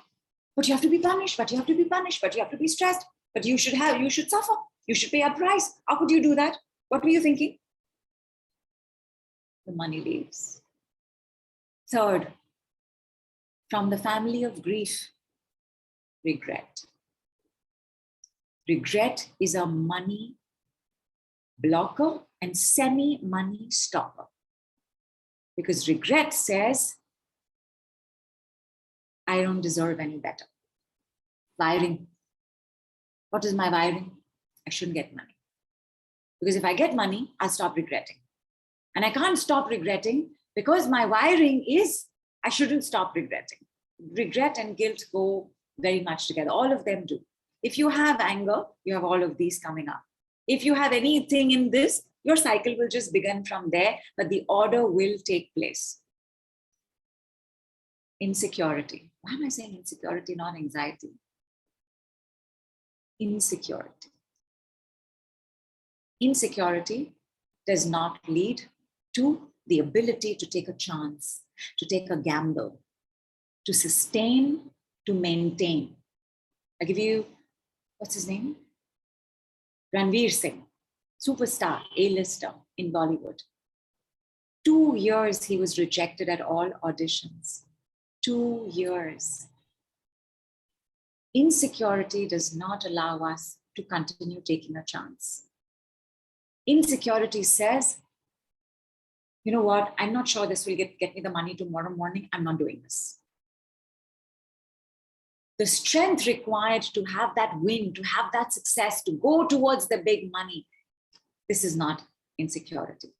But you have to be punished, but you have to be punished, but you have to be stressed, but you should suffer, you should pay a price. How could you do that? What were you thinking? The money leaves. Third, from the family of grief, regret. Regret is a money blocker and semi-money stopper. Because regret says, I don't deserve any better. Wiring. What is my wiring? I shouldn't get money. Because if I get money, I'll stop regretting. And I can't stop regretting because my wiring is, I shouldn't stop regretting. Regret and guilt go very much together. All of them do. If you have anger, you have all of these coming up. If you have anything in this, your cycle will just begin from there, but the order will take place. Insecurity. Why am I saying insecurity, not anxiety? Insecurity. Insecurity does not lead to the ability to take a chance, to take a gamble, to sustain, to maintain. I'll give you, what's his name? Ranveer Singh, superstar, A-lister in Bollywood. 2 years he was rejected at all auditions. 2 years. Insecurity does not allow us to continue taking a chance. Insecurity says, you know what, I'm not sure this will get me the money tomorrow morning. I'm not doing this. The strength required to have that win, to have that success, to go towards the big money, this is not insecurity.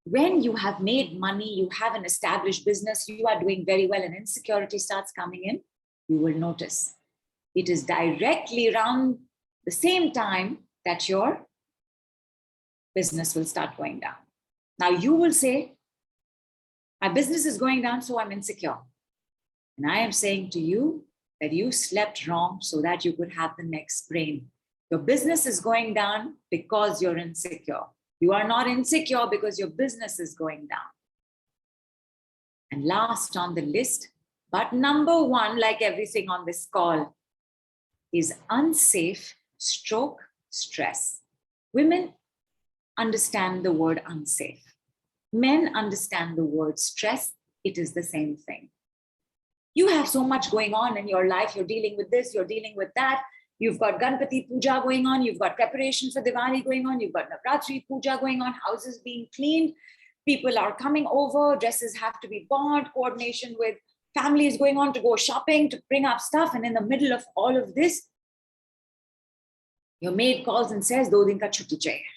When you have made money, you have an established business, you are doing very well, and insecurity starts coming in, you will notice. It is directly around the same time that your business will start going down. Now you will say, my business is going down, so I'm insecure. And I am saying to you that you slept wrong so that you could have the next spring. Your business is going down because you're insecure. You are not insecure because your business is going down. And last on the list, but number 1, like everything on this call, is unsafe stroke stress. Women understand the word unsafe. Men understand the word stress. It is the same thing. You have so much going on in your life. You're dealing with this, you're dealing with that. You've got Ganpati Puja going on. You've got preparation for Diwali going on. You've got Navratri Puja going on, houses being cleaned. People are coming over, dresses have to be bought, coordination with families going on to go shopping, to bring up stuff. And in the middle of all of this, your maid calls and says, "Do din ka chutti chahiye."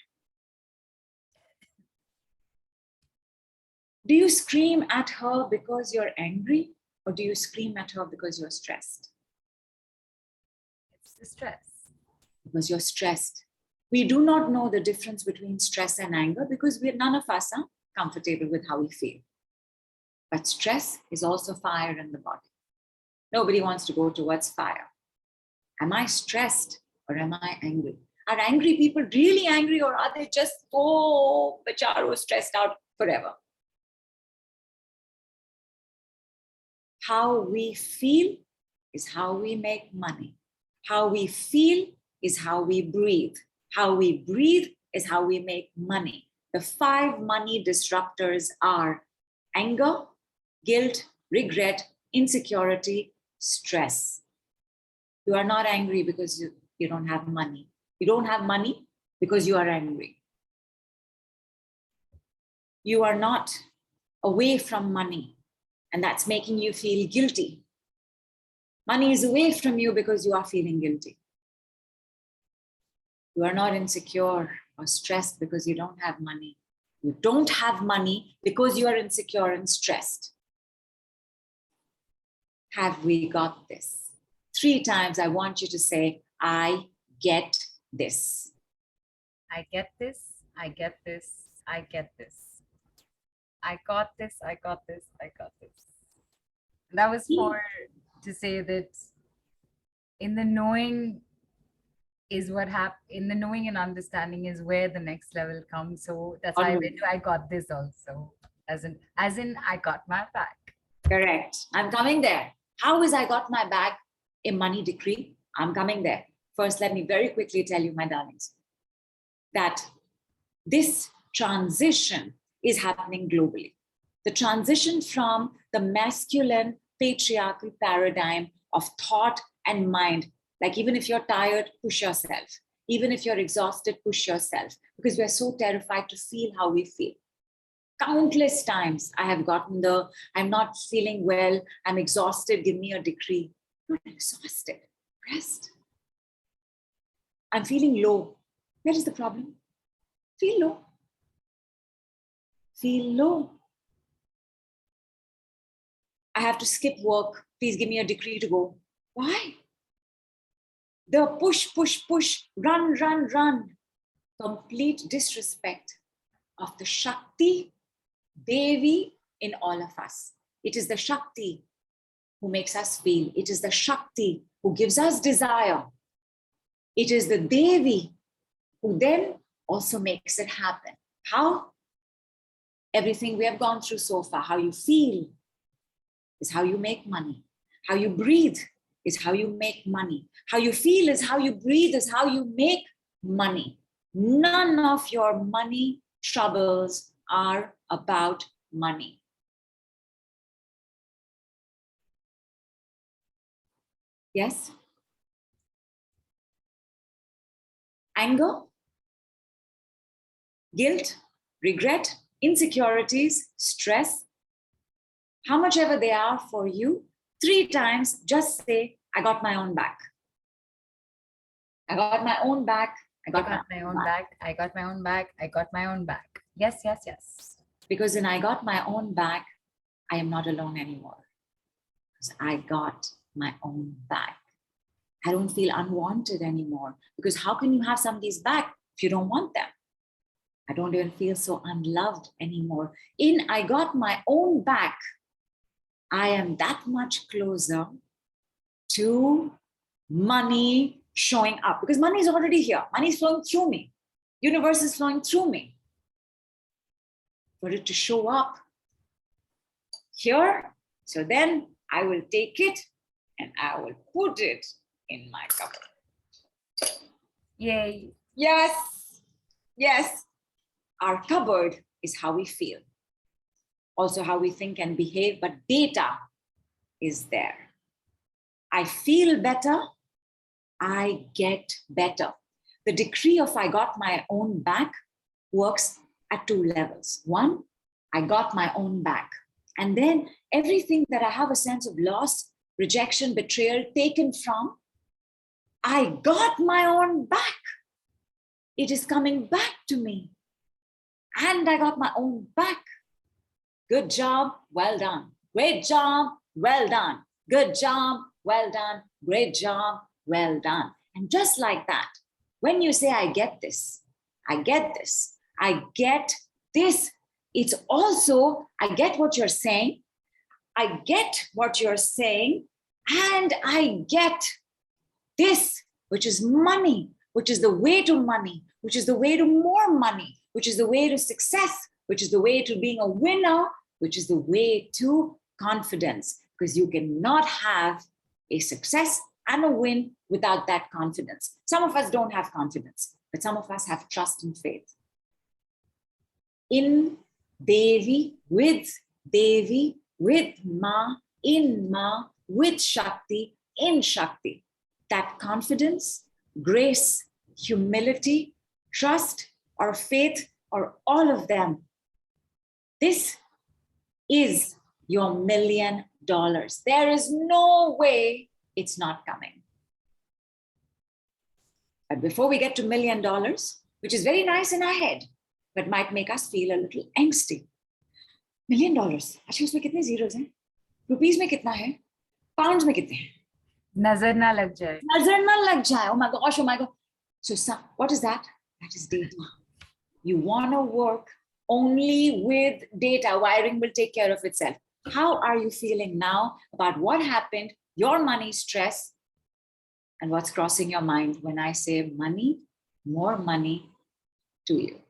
Do you scream at her because you're angry, or do you scream at her because you're stressed? It's the stress. Because you're stressed. We do not know the difference between stress and anger because none of us are comfortable with how we feel. But stress is also fire in the body. Nobody wants to go towards fire. Am I stressed or am I angry? Are angry people really angry, or are they just so becharo stressed out forever? How we feel is how we make money. How we feel is how we breathe. How we breathe is how we make money. The 5 money disruptors are anger, guilt, regret, insecurity, stress. You are not angry because you don't have money. You don't have money because you are angry. You are not away from money, and that's making you feel guilty. Money is away from you because you are feeling guilty. You are not insecure or stressed because you don't have money. You don't have money because you are insecure and stressed. Have we got this? 3 times I want you to say, I get this. I get this. I get this. I get this. I got this. I got this. I got this. That was for to say that in the knowing is what happens. In the knowing and understanding is where the next level comes. So that's why I went to I got this also. As in I got my back. Correct. I'm coming there. How is I got my back a money decree? I'm coming there. First, let me very quickly tell you, my darlings, that this transition is happening globally. The transition from the masculine patriarchal paradigm of thought and mind, like even if you're tired, push yourself. Even if you're exhausted, push yourself, because we're so terrified to feel how we feel. Countless times I have gotten I'm not feeling well, I'm exhausted, give me a decree. I'm not exhausted, rest. I'm feeling low. Where is the problem? Feel low. Feel low. I have to skip work. Please give me a decree to go. Why? The push, push, push, run, run, run. Complete disrespect of the Shakti, Devi in all of us. It is the Shakti who makes us feel. It is the Shakti who gives us desire. It is the Devi who then also makes it happen. How? Everything we have gone through so far, how you feel is how you make money. How you breathe is how you make money. How you feel is how you breathe, is how you make money. None of your money troubles are about money. Yes? Anger, guilt, regret, insecurities, stress, how much ever they are for you, 3 times just say, I got my own back. I got my own back. I got my own back. I got my own back. I got my own back. Yes, yes, yes. Because when I got my own back, I am not alone anymore. Because I got my own back. I don't feel unwanted anymore. Because how can you have somebody's back if you don't want them? I don't even feel so unloved anymore. In I got my own back, I am that much closer to money showing up. Because money is already here. Money is flowing through me. Universe is flowing through me. For it to show up here, so then I will take it and I will put it in my cupboard. Yay. Yes, yes. Our cupboard is how we feel. Also how we think and behave, but data is there. I feel better, I get better. The decree of I got my own back works at two levels. One, I got my own back. And then everything that I have a sense of loss, rejection, betrayal taken from, I got my own back. It is coming back to me. And I got my own back. Good job, well done. Great job, well done. Good job, well done. Great job, well done. And just like that, when you say, I get this, I get this, I get this, it's also, I get what you're saying, I get what you're saying, and I get this, which is money, which is the way to money, which is the way to more money, which is the way to success, which is the way to being a winner, which is the way to confidence, because you cannot have a success and a win without that confidence. Some of us don't have confidence, but some of us have trust and faith. In Devi, with Ma, in Ma, with Shakti, in Shakti. That confidence, grace, humility, trust, or faith, or all of them. This is your $1 million. There is no way it's not coming. But before we get to $1 million, which is very nice in our head, but might make us feel a little angsty. $1 million. अच्छा उसमें कितने zeros हैं? Rupees में कितना है? Pounds में कितने हैं? नजर ना लग जाए. नजर ना लग जाए. Oh my gosh, oh my God. So what is that? That is data. You want to work only with data. Wiring will take care of itself. How are you feeling now about what happened, your money stress, and what's crossing your mind when I say money, more money to you?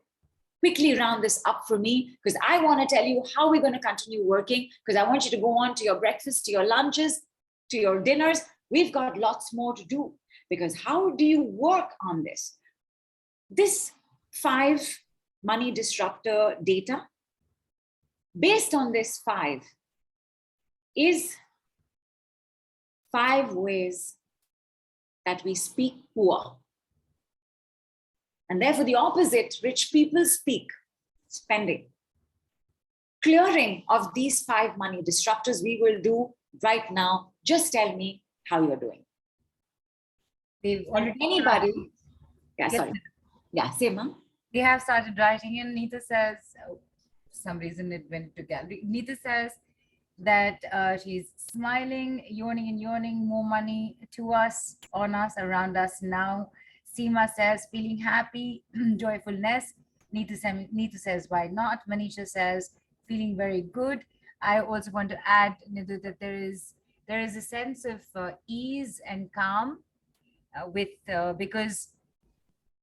Quickly round this up for me, because I want to tell you how we're going to continue working, because I want you to go on to your breakfast, to your lunches, to your dinners. We've got lots more to do, because how do you work on this? This 5 money disruptor data, based on this 5, is 5 ways that we speak poor. And therefore the opposite, rich people speak spending. Clearing of these 5 money disruptors we will do right now. Just tell me how you're doing. They've already anybody, yes, sorry. Yeah, say ma'am. They have started writing, and Neeta says, for some reason it went to gallery. Neeta says that she's smiling, yawning and yawning, more money to us, on us, around us now. Seema says, feeling happy, joyfulness. Neeta says, why not? Manisha says, feeling very good. I also want to add, Nidhu, that there is a sense of ease and calm because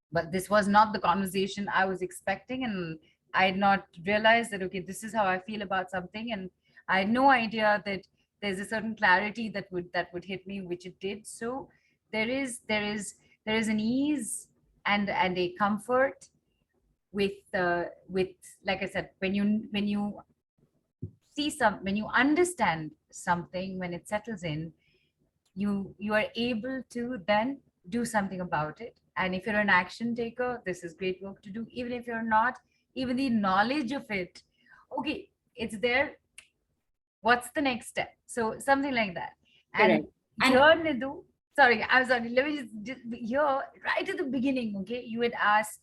but this was not the conversation I was expecting, and I had not realized that, okay, this is how I feel about something, and I had no idea that there's a certain clarity that would hit me, which it did. So there is an ease and a comfort with like I said, when you see when you understand something, when it settles in, you are able to then do something about it. And if you're an action taker, this is great work to do. Even if you're not, even the knowledge of it, okay, it's there. What's the next step? So something like that. And here, Nidhu, sorry, I'm sorry. Let me just here, right at the beginning, okay, you had asked,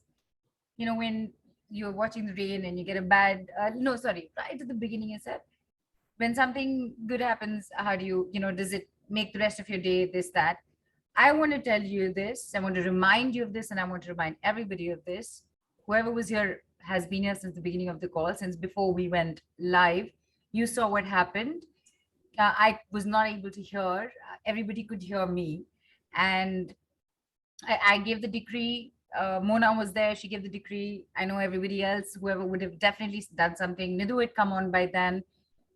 when you're watching the rain and you get a bad, right at the beginning you said, when something good happens, how do you, does it make the rest of your day this, that? I want to tell you this. I want to remind you of this, and I want to remind everybody of this. Whoever was here has been here since the beginning of the call, since before we went live. You saw what happened. I was not able to hear. Everybody could hear me. And I gave the decree. Mona was there. She gave the decree. I know everybody else, whoever would have definitely done something. Nidhu had come on by then.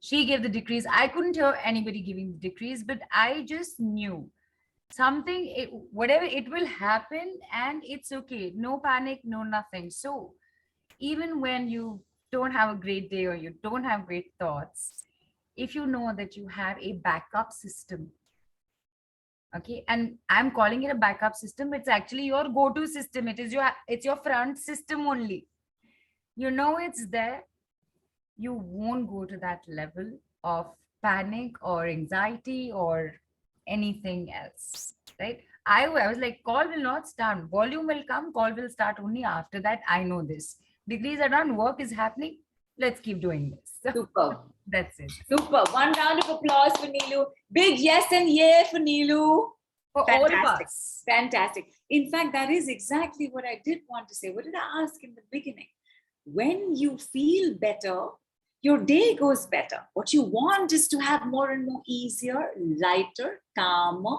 She gave the decrees. I couldn't hear anybody giving the decrees, but I just knew whatever, it will happen, and it's okay. No panic, no nothing. So even when you don't have a great day or you don't have great thoughts, if you know that you have a backup system, okay, and I'm calling it a backup system, it's actually your go-to system. It's your front system only. You know it's there. You won't go to that level of panic or anxiety or anything else, right? I was like, call will not start, volume will come, call will start only after that. I know this. Degrees are done, work is happening. Let's keep doing this. So Super. that's it. Super. One round of applause for Neelu. Big yes and yay for Neelu. For all of Fantastic. us. Fantastic. In fact, that is exactly what I did want to say. What did I ask in the beginning? When you feel better, your day goes better. What you want is to have more and more easier, lighter, calmer,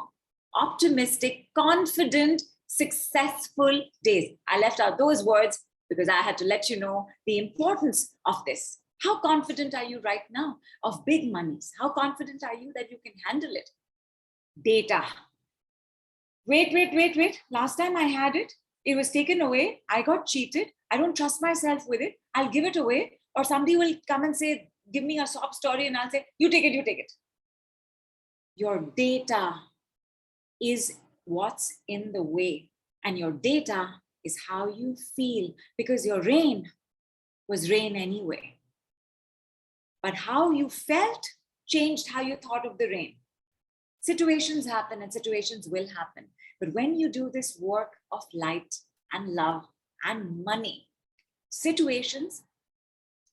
optimistic, confident, successful days. I left out those words because I had to let you know the importance of this. How confident are you right now of big monies? How confident are you that you can handle it? Data. Wait. Last time I had it, it was taken away. I got cheated. I don't trust myself with it. I'll give it away. Or somebody will come and say, give me a sob story, and I'll say, you take it. Your data is what's in the way. And your data is how you feel, because your rain was rain anyway. But how you felt changed how you thought of the rain. Situations happen and situations will happen. But when you do this work of light and love and money, situations,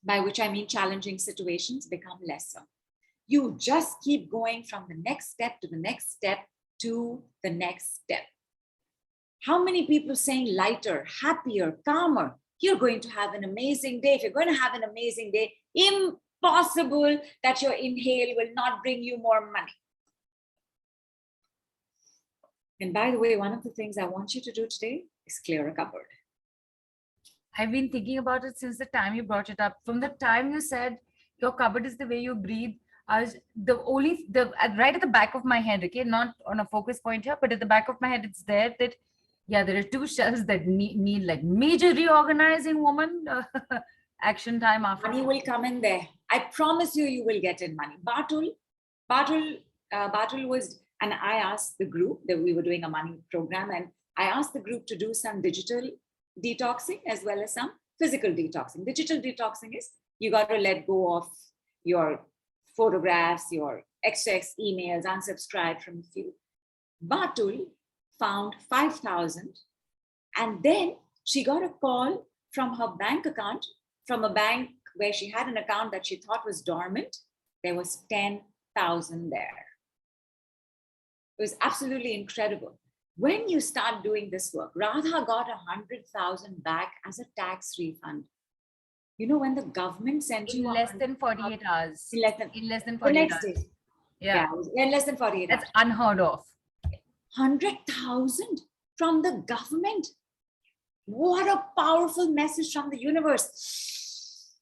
by which I mean challenging situations, become lesser. You just keep going from the next step to the next step to the next step. How many people saying lighter, happier, calmer? You're going to have an amazing day. If you're going to have an amazing day, impossible that your inhale will not bring you more money. And by the way, one of the things I want you to do today is clear a cupboard. I've been thinking about it since the time you brought it up. From the time you said your cupboard is the way you breathe, I was right at the back of my head, okay, not on a focus point here, but at the back of my head, it's there that, yeah, there are two shelves that need like major reorganizing, woman. Action time after. Money will come in there. I promise you, you will get in money. Batul was, and I asked the group that we were doing a money program, and I asked the group to do some digital detoxing as well as some physical detoxing. Digital detoxing is you got to let go of your photographs, your XX emails, unsubscribe from a few. Batul found 5,000, and then she got a call from her bank account, from a bank where she had an account that she thought was dormant. There was 10,000 there. It was absolutely incredible. When you start doing this work, Radha got 100,000 back as a tax refund. You know, when the government sent in you less than 48 hours. in less than the 48 next hours. day. Yeah. In less than 48 That's hours. unheard of. 100,000 from the government. What a powerful message from the universe.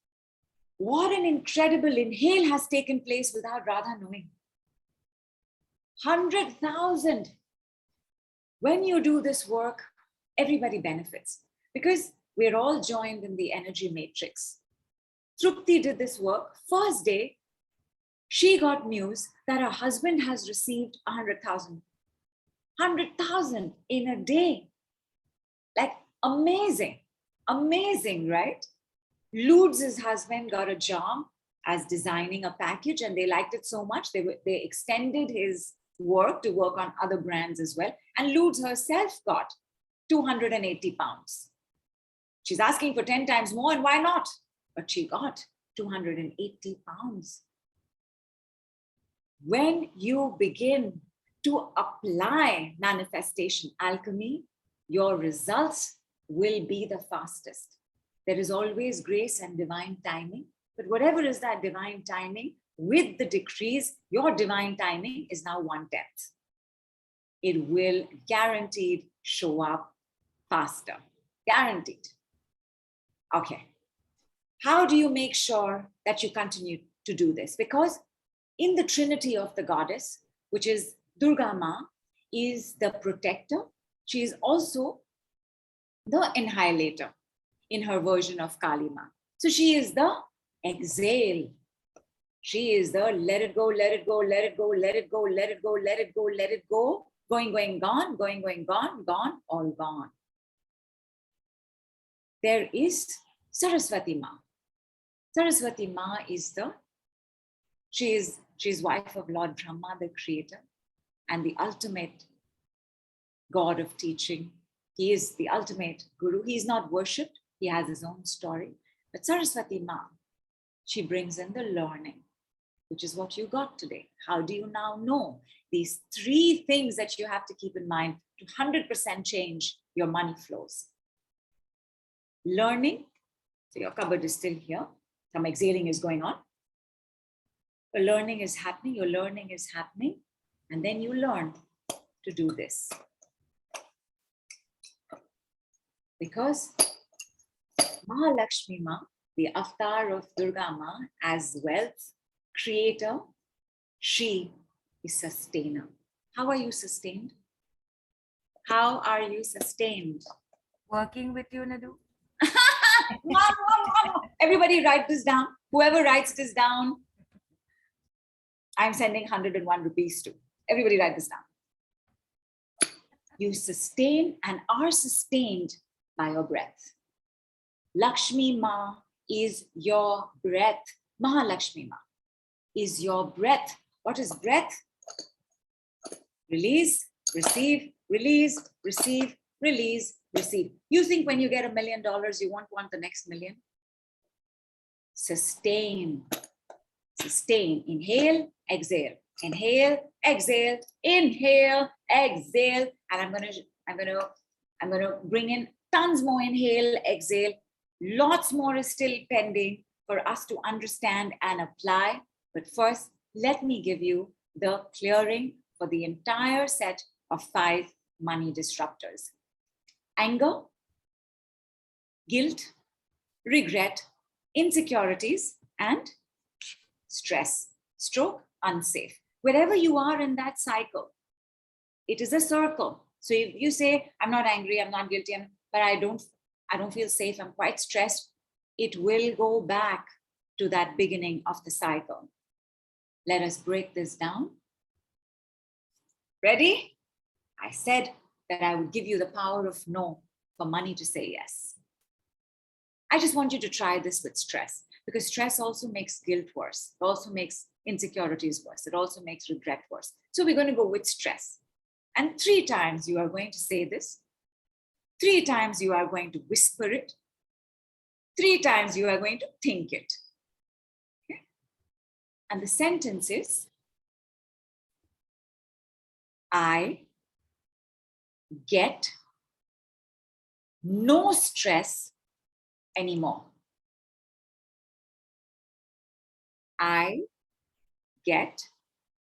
What an incredible inhale has taken place without Radha knowing. 100,000. When you do this work, everybody benefits because we're all joined in the energy matrix. Trupti did this work. First day, she got news that her husband has received 100,000. 100,000 in a day. Like amazing, right? Ludes' husband got a job as designing a package, and they liked it so much, they extended his work to work on other brands as well. And Ludes herself got 280 pounds. She's asking for 10 times more, and why not? But she got 280 pounds. When you begin to apply manifestation alchemy, your results will be the fastest. There is always grace and divine timing, but whatever is that divine timing, with the decrees, your divine timing is now 1/10. It will guaranteed show up faster. Guaranteed. Okay. How do you make sure that you continue to do this? Because in the trinity of the goddess, which is Durga Ma, is the protector. She is also the annihilator in her version of Kali Ma. So she is the exhale. She is the let it go, let it go, let it go, let it go, let it go, let it go, let it go, going, going, gone, going, going, gone, gone, all gone. There is Saraswati Ma. Saraswati Ma is she's wife of Lord Brahma, the creator, and the ultimate God of teaching. He is the ultimate guru. He is not worshipped. He has his own story. But Saraswati Ma, she brings in the learning, which is what you got today. How do you now know these 3 things that you have to keep in mind to 100% change your money flows? Learning. So your cupboard is still here. Some exhaling is going on. Your learning is happening. Your learning is happening. And then you learn to do this. Because Mahalakshmi Ma, the avatar of Durga Ma, as wealth creator, she is sustainer. How are you sustained? How are you sustained? Working with you, Nidhu. Everybody write this down. Whoever writes this down, I'm sending 101 rupees to. Everybody write this down. You sustain and are sustained by your breath. Lakshmi Ma is your breath. Mahalakshmi Ma is your breath. What is breath? Release, receive, release, receive, release, receive. You think when you get $1 million, you won't want the next million? Sustain, sustain. Inhale, exhale. Inhale, exhale, inhale, exhale. And I'm gonna bring in tons more inhale, exhale. Lots more is still pending for us to understand and apply. But first, let me give you the clearing for the entire set of 5 money disruptors. Anger, guilt, regret, insecurities, and stress, stroke, unsafe. Wherever you are in that cycle, it is a circle. So if you say, I'm not angry, I'm not guilty, but I don't feel safe, I'm quite stressed, it will go back to that beginning of the cycle. Let us break this down. Ready? I said that I would give you the power of no for money to say yes. I just want you to try this with stress, because stress also makes guilt worse. It also makes insecurities worse. It also makes regret worse. So we're going to go with stress. And 3 times you are going to say this. 3 times you are going to whisper it. 3 times you are going to think it. Okay? And the sentence is, I get no stress anymore. I get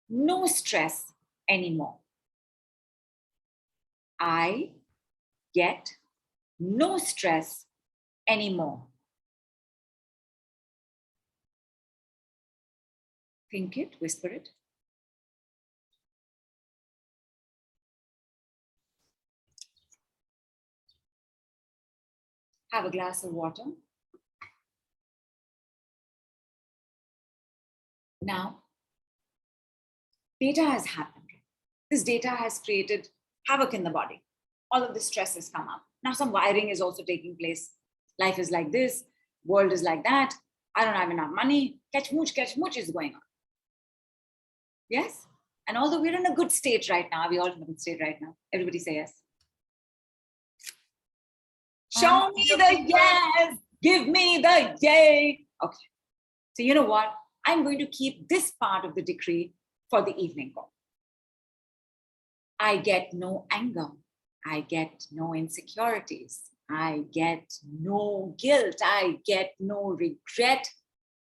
no stress anymore. I get no stress anymore. Think it, whisper it. Have a glass of water. Now, data has happened. This data has created havoc in the body. All of the stress has come up. Now some wiring is also taking place. Life is like this, world is like that. I don't have enough money. Catch mooch is going on. Yes? And although we're in a good state right now, we all in a good state right now. Everybody say yes. Show me the yes. Give me the yay. Okay. So you know what? I'm going to keep this part of the decree for the evening call. I get no anger. I get no insecurities. I get no guilt. I get no regret.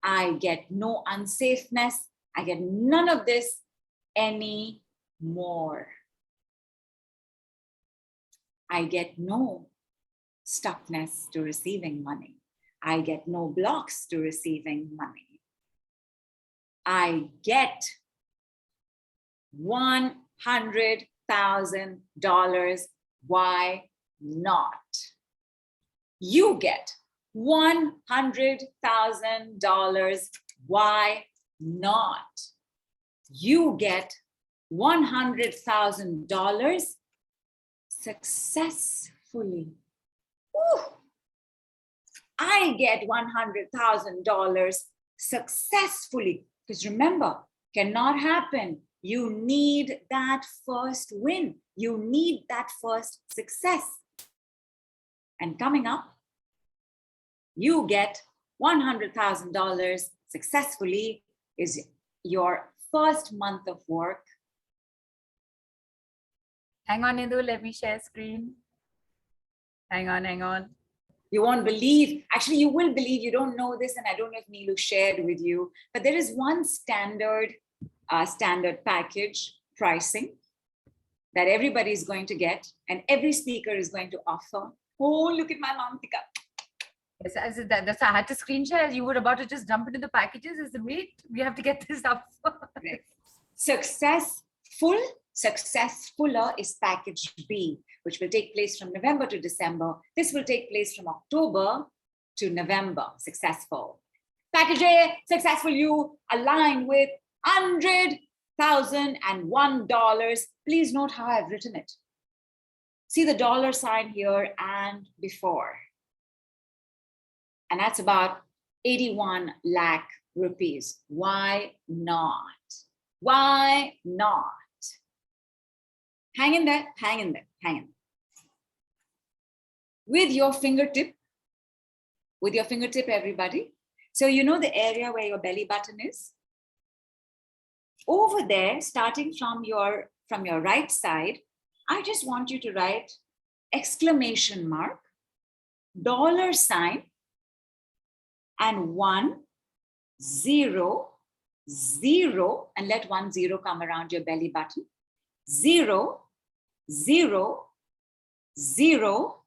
I get no unsafeness. I get none of this anymore. I get no stuckness to receiving money. I get no blocks to receiving money. I get $100,000. Why not? You get $100,000. Why not? You get $100,000 successfully. Woo! I get $100,000 successfully. Because remember, cannot happen. You need that first win. You need that first success. And coming up, you get $100,000 successfully is your first month of work. Hang on, Nidhu, let me share screen. Hang on. You won't believe, actually you will believe, you don't know this, and I don't know if Neelu shared with you, but there is one standard package pricing that everybody is going to get and every speaker is going to offer. Oh, look at my Mantika. Yes, that's I had to screen share. You were about to just jump into the packages. Is the wait? We have to get this up. Successfuller is package B, which will take place from November to December. This will take place from October to November. Successful. Package A, successful you, align with $100,001. Please note how I've written it. See the dollar sign here and before. And that's about 81 lakh rupees. Why not? Why not? Hang in there, hang in there, hang in. With your fingertip, everybody. So you know the area where your belly button is? Over there, starting from your right side, I just want you to write exclamation mark, dollar sign, and 1, 0, 0, and let 1 0 come around your belly button. 0, 0, 0,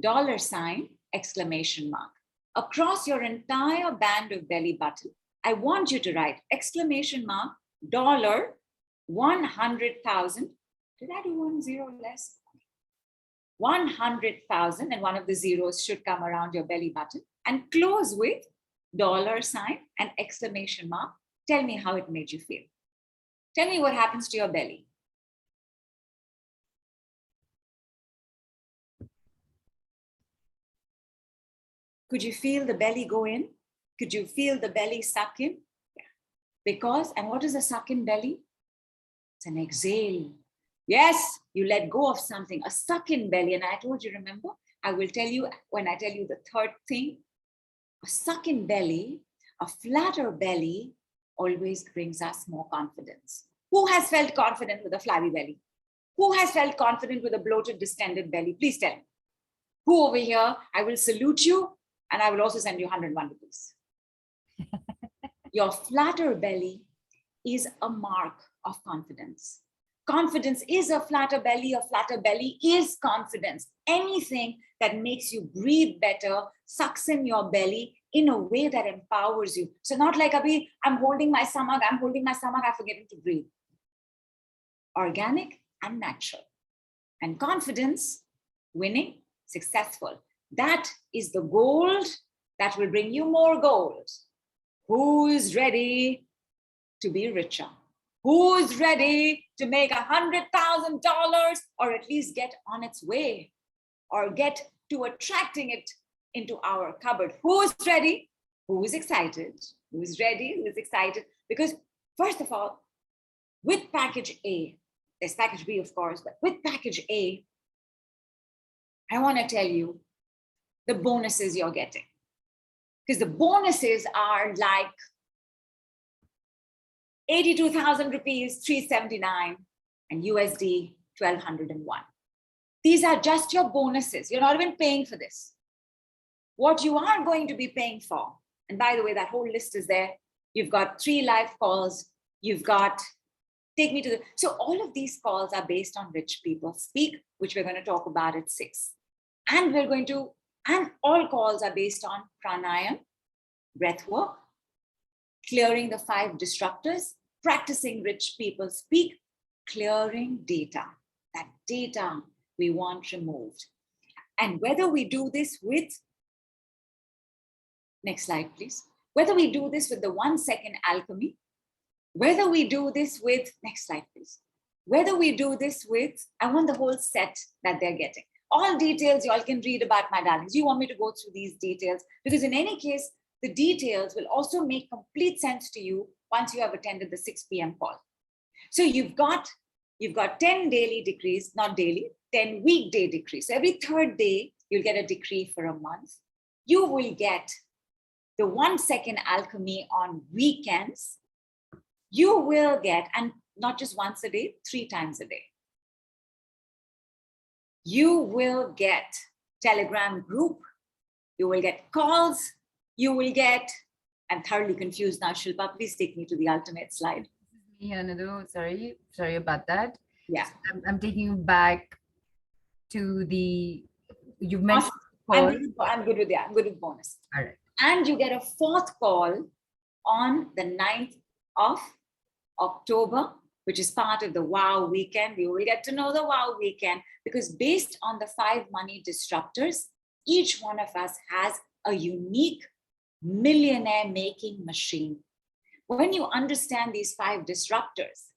dollar sign, exclamation mark. Across your entire band of belly button, I want you to write exclamation mark, dollar, 100,000. Did I do 1 0 less? 100,000, and one of the zeros should come around your belly button, and close with dollar sign and exclamation mark. Tell me how it made you feel. Tell me what happens to your belly. Could you feel the belly go in? Could you feel the belly suck in? Yeah. Because, and what is a suck in belly? It's an exhale. Yes, you let go of something, a suck in belly. And I told you, remember, I will tell you when I tell you the third thing, a suck in belly, a flatter belly always brings us more confidence. Who has felt confident with a flabby belly? Who has felt confident with a bloated, distended belly? Please tell me. Who over here? I will salute you and I will also send you 101 rupees. Your flatter belly is a mark of confidence. Confidence is a flatter belly. A flatter belly is confidence. Anything that makes you breathe better sucks in your belly in a way that empowers you. So not like, Abhi, I'm holding my stomach, I'm forgetting to breathe. Organic and natural. And confidence, winning, successful. That is the gold that will bring you more gold. Who's ready to be richer? Who's ready to make $100,000 or at least get on its way or get to attracting it into our cupboard? Who's ready? Who's excited? Who's ready? Who's excited? Because first of all, with package A, there's package B, of course, but with package A, I want to tell you the bonuses you're getting. Because the bonuses are like 82,000 rupees, 379, and USD 1,201. These are just your bonuses. You're not even paying for this. What you are going to be paying for, and by the way, that whole list is there. You've got 3 live calls. You've got take me to the, so all of these calls are based on Rich People Speak, which we're going to talk about at 6. And all calls are based on pranayam, breath work, clearing the 5 disruptors, practicing Rich People Speak, clearing data. That data we want removed. And whether we do this with, next slide, please. Whether we do this with the 1 second alchemy, whether we do this with, next slide, please. Whether we do this with, I want the whole set that they're getting. All details you all can read about, my darlings. You want me to go through these details? Because in any case, the details will also make complete sense to you once you have attended the 6 p.m. call. So you've got 10 daily decrees, not daily, 10 weekday decrees. So every third day, you'll get a decree for a month. You will get the 1 second alchemy on weekends. You will get, and not just once a day, 3 times a day. You will get Telegram group. You will get calls. You will get, I'm thoroughly confused now, Shilpa, please take me to the alternate slide. Yeah, Nidhu, sorry about that. Yeah. I'm taking you back to the, you've mentioned call. I'm good with bonus. All right. And you get a 4th call on the 9th of October, which is part of the WOW weekend. We will get to know the WOW weekend because based on the 5 money disruptors, each one of us has a unique millionaire making machine. When you understand these 5 disruptors,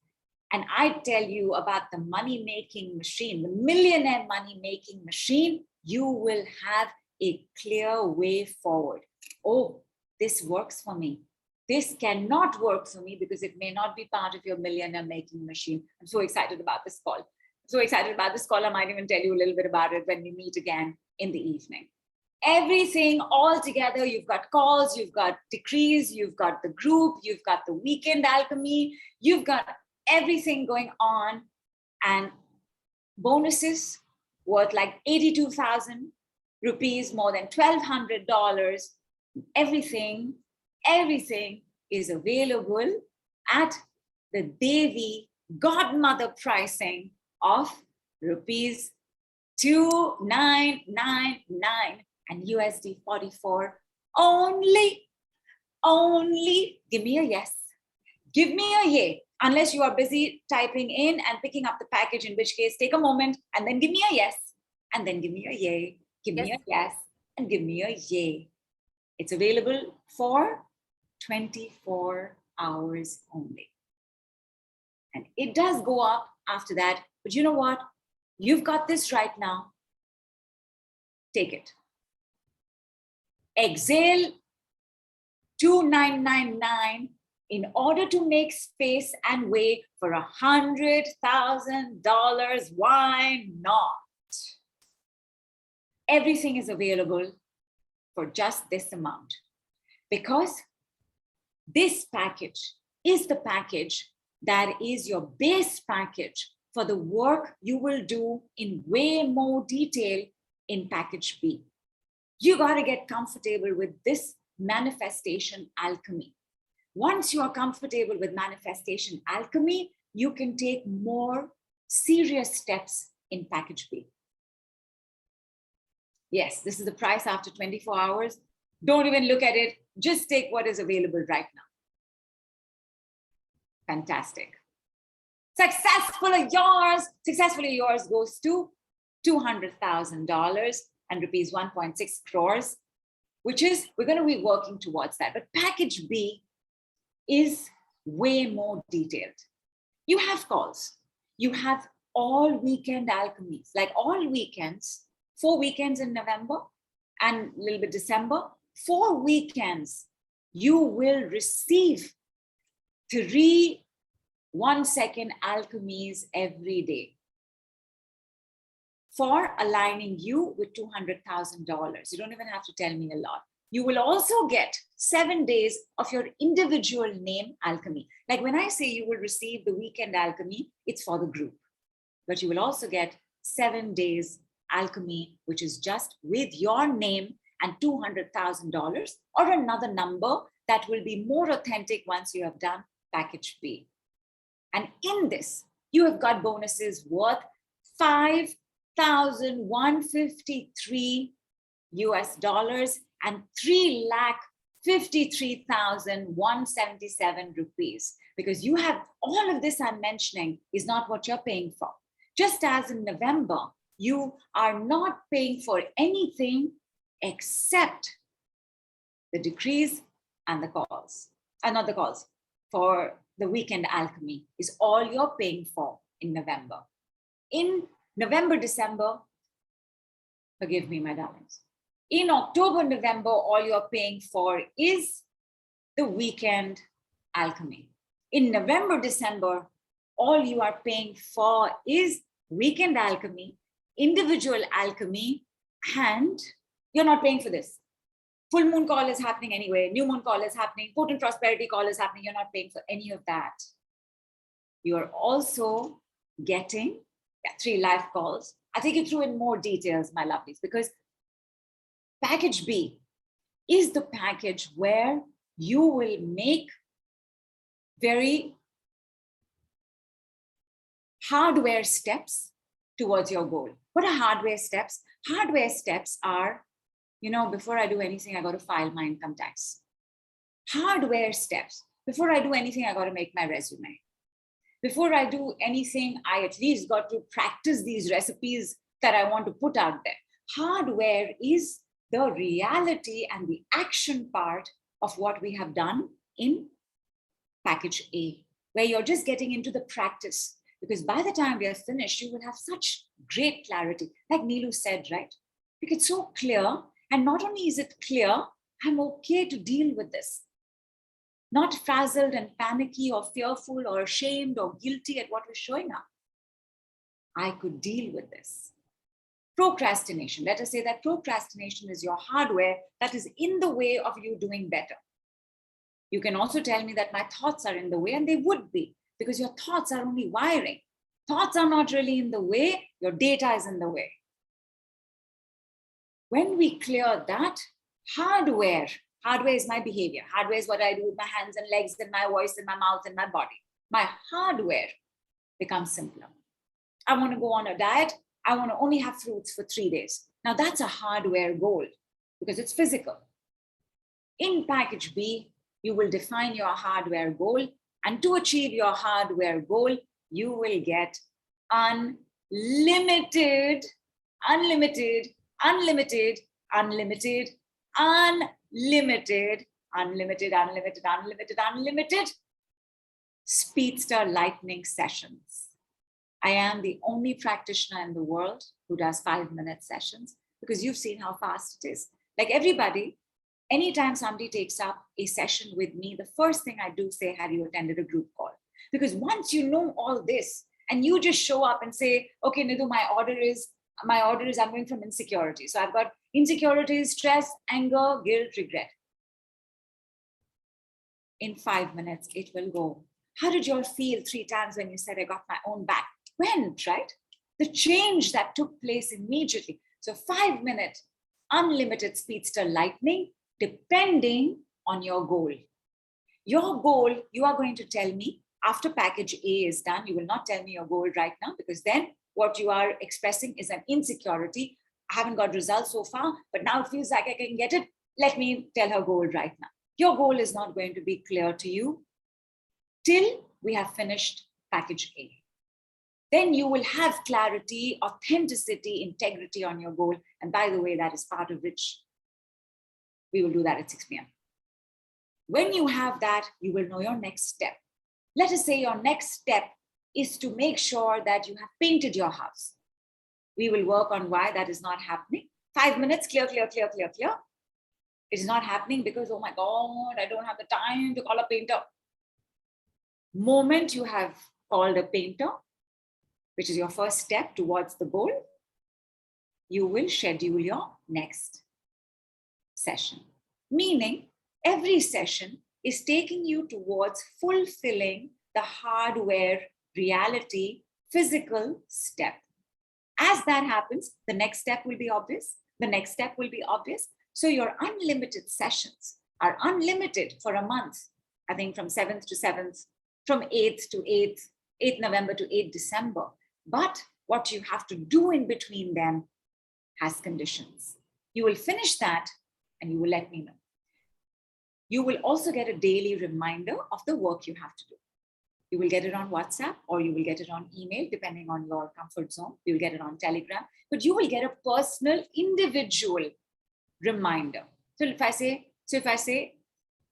and I tell you about the money making machine, the millionaire money making machine, you will have a clear way forward. Oh, this works for me. This cannot work for me because it may not be part of your millionaire making machine. I'm so excited about this call. I might even tell you a little bit about it when we meet again in the evening. Everything all together, you've got calls, you've got decrees, you've got the group, you've got the weekend alchemy, you've got everything going on, and bonuses worth like 82,000 rupees, more than $1,200. Everything is available at the Devi godmother pricing of rupees 2,999 and USD 44 only. Give me a yes. Give me a yay. Unless you are busy typing in and picking up the package, in which case take a moment and then give me a yes, and then give me a yay, give me a yes, and give me a yay. It's available for 24 hours only. And it does go up after that, but you know what? You've got this right now. Take it. Exhale 2,999 in order to make space and way for $100,000. Why not? Everything is available for just this amount because this package is the package that is your base package for the work you will do in way more detail in package B. You got to get comfortable with this manifestation alchemy. Once you are comfortable with manifestation alchemy, you can take more serious steps in package B. Yes, this is the price after 24 hours. Don't even look at it. Just take what is available right now. Fantastic. Successfully yours goes to $200,000 and rupees 1.6 crores, which is, we're going to be working towards that. But package B is way more detailed. You have calls. You have all weekend alchemies, like all weekends, 4 weekends in November and a little bit December, 4 weekends, you will receive 3 1-second alchemies every day for aligning you with $200,000. You don't even have to tell me a lot. You will also get 7 days of your individual name alchemy. Like when I say you will receive the weekend alchemy, it's for the group. But you will also get 7 days alchemy, which is just with your name and $200,000 or another number that will be more authentic once you have done package B. And in this, you have got bonuses worth $5,153 US and 3,53,177 rupees. Because you have all of this I'm mentioning is not what you're paying for. Just as in November, you are not paying for anything except the decrees and the calls, not the calls, for the weekend alchemy is all you're paying for in November. In November, December, forgive me, my darlings. In October, November, all you're paying for is the weekend alchemy. In November, December, all you are paying for is weekend alchemy, individual alchemy, and you're not paying for this. Full moon call is happening anyway. New moon call is happening. Potent prosperity call is happening. You're not paying for any of that. You're also getting 3 live calls. I'll take you through in more details, my lovelies, because package B is the package where you will make very hardware steps towards your goal. What are hardware steps? Hardware steps are, before I do anything, I got to file my income tax. Hardware steps. Before I do anything, I got to make my resume. Before I do anything, I at least got to practice these recipes that I want to put out there. Hardware is the reality and the action part of what we have done in package A, where you're just getting into the practice. Because by the time we are finished, you will have such great clarity. Like Neelu said, right? It's so clear. And not only is it clear, I'm okay to deal with this. Not frazzled and panicky or fearful or ashamed or guilty at what was showing up. I could deal with this. Procrastination. Let us say that procrastination is your hardware that is in the way of you doing better. You can also tell me that my thoughts are in the way, and they would be, because your thoughts are only wiring. Thoughts are not really in the way, your data is in the way. When we clear that, hardware is my behavior. Hardware is what I do with my hands and legs and my voice and my mouth and my body. My hardware becomes simpler. I want to go on a diet. I want to only have fruits for 3 days. Now that's a hardware goal because it's physical. In package B, you will define your hardware goal, and to achieve your hardware goal, you will get unlimited, unlimited, unlimited, unlimited, unlimited, unlimited, unlimited, unlimited, unlimited speedster lightning sessions. I am the only practitioner in the world who does 5-minute sessions, because you've seen how fast it is. Like everybody, anytime somebody takes up a session with me, the first thing I do say, have you attended a group call? Because once you know all this and you just show up and say, okay, Nidhu, my order is I'm going from insecurity. So I've got insecurities, stress, anger, guilt, regret. In 5 minutes, it will go. How did you all feel 3 times when you said, I got my own back? Went, right? The change that took place immediately. So 5-minute, unlimited speedster lightning, depending on your goal. Your goal, you are going to tell me after package A is done. You will not tell me your goal right now, because then what you are expressing is an insecurity. I haven't got results so far, but now it feels like I can get it. Let me tell her goal right now. Your goal is not going to be clear to you till we have finished package A. Then you will have clarity, authenticity, integrity on your goal. And by the way, that is part of which we will do that at 6 p.m. When you have that, you will know your next step. Let us say your next step is to make sure that you have painted your house. We will work on why that is not happening. 5 minutes, clear, clear, clear, clear, clear. It is not happening because, oh my God, I don't have the time to call a painter. Moment you have called a painter, which is your first step towards the goal, you will schedule your next session. Meaning, every session is taking you towards fulfilling the hardware reality physical step. As that happens, the next step will be obvious. The next step will be obvious. So your unlimited sessions are unlimited for a month. I think from 7th to 7th, from 8th to 8th, 8th November to 8th December. But what you have to do in between them has conditions. You will finish that and you will let me know. You will also get a daily reminder of the work you have to do. You will get it on WhatsApp or you will get it on email, depending on your comfort zone. You will get it on Telegram, but you will get a personal, individual reminder. So if I say,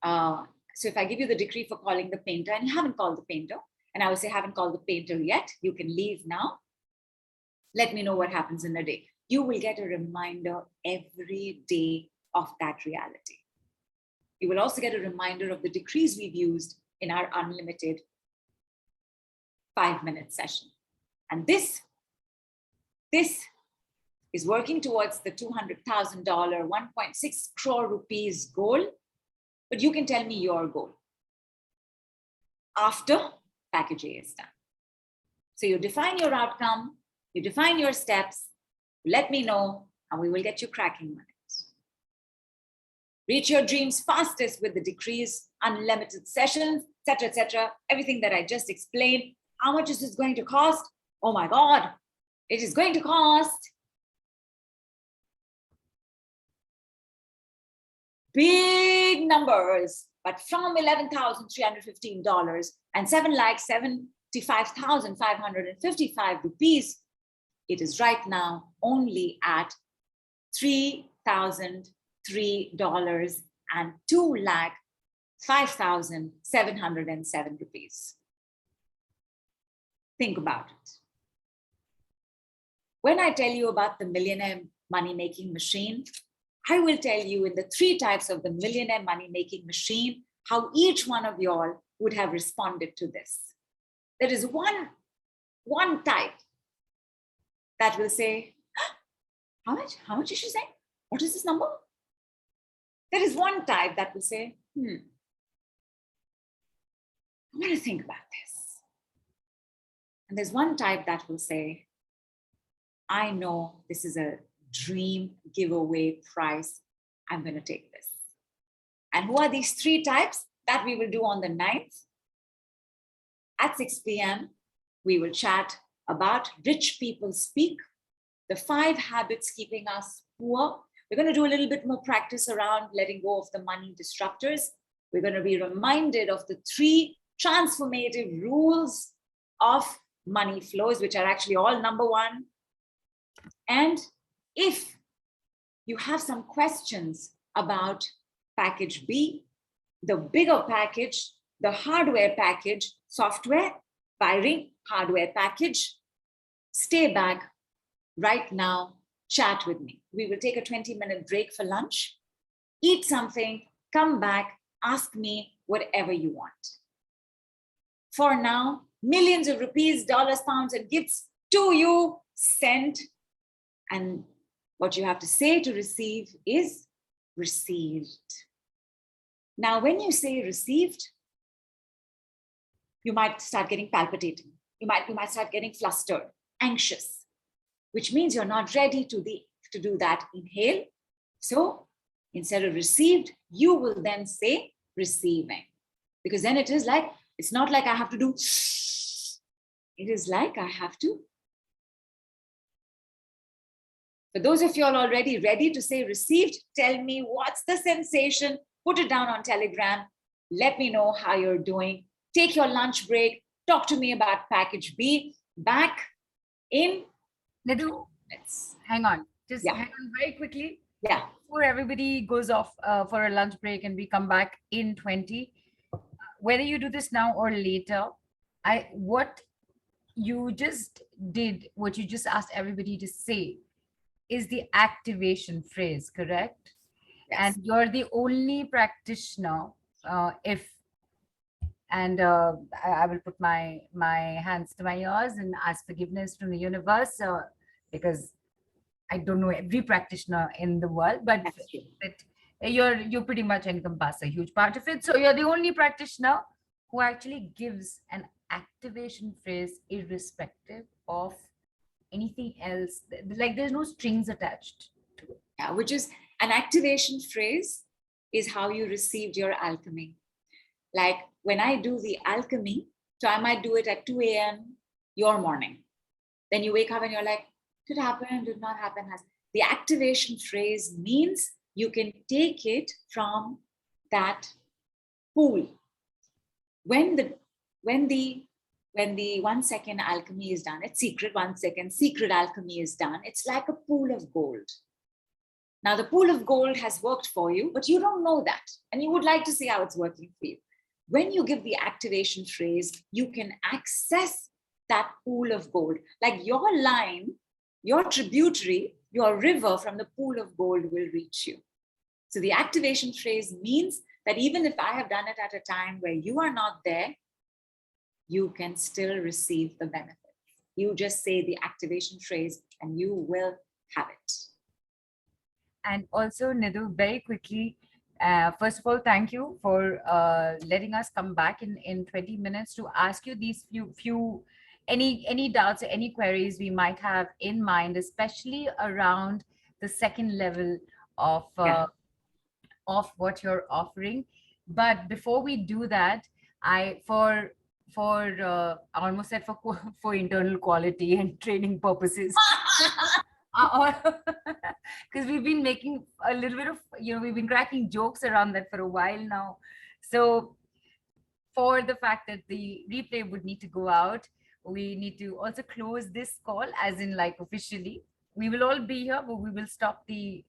So if I give you the decree for calling the painter and you haven't called the painter, and I will say, haven't called the painter yet, you can leave now. Let me know what happens in a day. You will get a reminder every day of that reality. You will also get a reminder of the decrees we've used in our unlimited 5-minute session. And this is working towards the $200,000, 1.6 crore rupees goal. But you can tell me your goal after package A is done. So you define your outcome, you define your steps, let me know, and we will get you cracking on it. Reach your dreams fastest with the decrees, unlimited sessions, etc., everything that I just explained. How much is this going to cost? Oh my God, it is going to cost big numbers, but from $11,315 and 7,75,555 rupees, it is right now only at $3,003 and 2,05,707 rupees. Think about it. When I tell you about the millionaire money-making machine, I will tell you in the 3 types of the millionaire money-making machine, how each one of y'all would have responded to this. There is one type that will say, how much? How much is she saying? What is this number? There is one type that will say, I want to think about this. And there's one type that will say, I know this is a dream giveaway price. I'm going to take this. And who are these 3 types? That we will do on the 9th. At 6 p.m., we will chat about Rich People Speak, the 5 habits keeping us poor. We're going to do a little bit more practice around letting go of the money disruptors. We're going to be reminded of the 3 transformative rules of money flows, which are actually all number 1. And if you have some questions about package B, the bigger package, the hardware package, software, wiring, hardware package, stay back right now, chat with me. We will take a 20-minute break for lunch, eat something, come back, ask me whatever you want. For now, millions of rupees, dollars, pounds, and gifts to you sent. And what you have to say to receive is received. Now, when you say received, you might start getting palpitating. You might start getting flustered, anxious, which means you're not ready to do that inhale. So instead of received, you will then say receiving. Because then it is like, it's not like I have to do, it is like I have to. For those of you all already ready to say received, tell me what's the sensation, put it down on Telegram, let me know how you're doing. Take your lunch break, talk to me about package B, back in. Nidhu, hang on, just hang on very quickly. Yeah. Before everybody goes off for a lunch break and we come back in 20, whether you do this now or later, what you just did, what you just asked everybody to say is the activation phrase, correct? Yes. And you're the only practitioner, I will put my hands to my ears and ask forgiveness from the universe, because I don't know every practitioner in the world, but you pretty much encompass a huge part of it. So you're the only practitioner who actually gives an activation phrase irrespective of anything else. Like there's no strings attached to it. Yeah, which is an activation phrase is how you received your alchemy. Like when I do the alchemy, so I might do it at 2 a.m. your morning. Then you wake up and you're like, did it happen? Did not happen? The activation phrase means you can take it from that pool. When the 1 second alchemy is done, it's secret, 1 second secret alchemy is done, it's like a pool of gold. Now, the pool of gold has worked for you, but you don't know that. And you would like to see how it's working for you. When you give the activation phrase, you can access that pool of gold. Like your line, your tributary, your river from the pool of gold will reach you. So the activation phrase means that even if I have done it at a time where you are not there, you can still receive the benefits. You just say the activation phrase and you will have it. And also, Nidhu, very quickly, first of all, thank you for letting us come back in 20 minutes to ask you these any doubts, any queries we might have in mind, especially around the second level of what you're offering. But before we do that, I almost said for internal quality and training purposes. Because we've been making a little bit of, we've been cracking jokes around that for a while now. So for the fact that the replay would need to go out, we need to also close this call, as in like officially. We will all be here, but we will stop the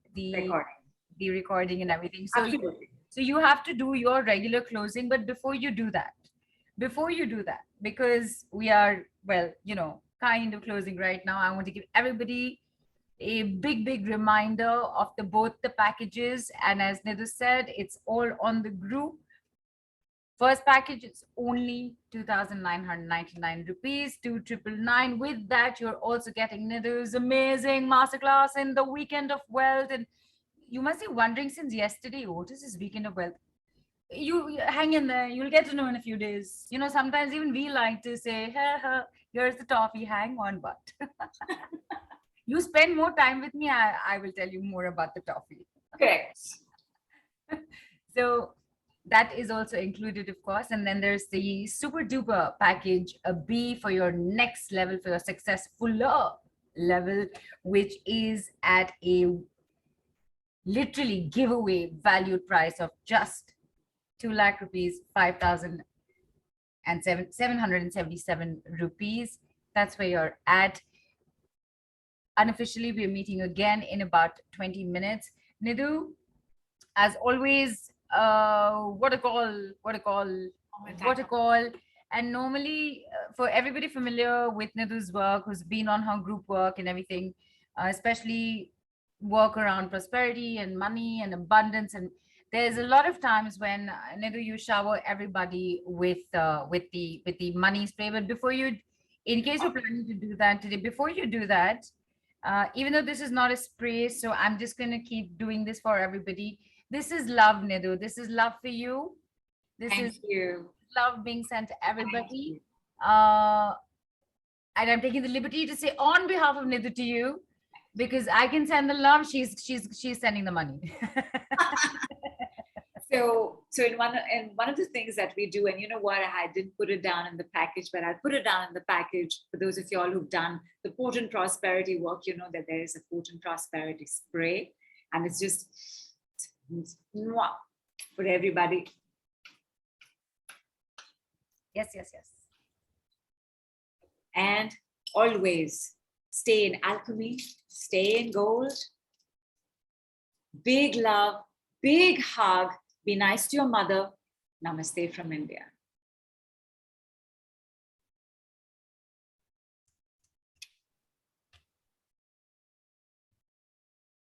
recording and everything. So Absolutely. so you have to do your regular closing, but before you do that, because we are, well, kind of closing right now, I want to give everybody a big reminder of both the packages. And as Nidhu said, it's all on the group. First package is only 2,999 rupees, 2,999. With that, you're also getting Nidhu's amazing masterclass in the Weekend of Wealth. And you must be wondering since yesterday, what is this Weekend of Wealth? You hang in there, you'll get to know in a few days. Sometimes even we like to say, here's the toffee, hang on, but you spend more time with me, I will tell you more about the toffee. Correct. So that is also included, of course. And then there's the super duper package, a B, for your next level, for your successfuler level, which is at a literally giveaway valued price of just 2 lakh rupees, 5,777 rupees. That's where you're at. Unofficially, we're meeting again in about 20 minutes. Nidhu, as always, what a call. And normally, for everybody familiar with Nidhu's work, who's been on her group work and everything, especially work around prosperity and money and abundance, and there's a lot of times when Nidhu, you shower everybody with the money spray. But before you, in case you're planning to do that today, before you do that, even though this is not a spray, so I'm just going to keep doing this for everybody. This is love, Nidhu. This is love for you. Thank you. Love being sent to everybody. And I'm taking the liberty to say on behalf of Nidhu to you, because I can send the love. She's sending the money. So in one of the things that we do, and you know what, I didn't put it down in the package, but I'll put it down in the package for those of you all who've done the potent prosperity work. You know that there is a potent prosperity spray, and it's just for everybody. Yes. And always stay in alchemy, stay in gold. Big love, big hug. Be nice to your mother. Namaste from India.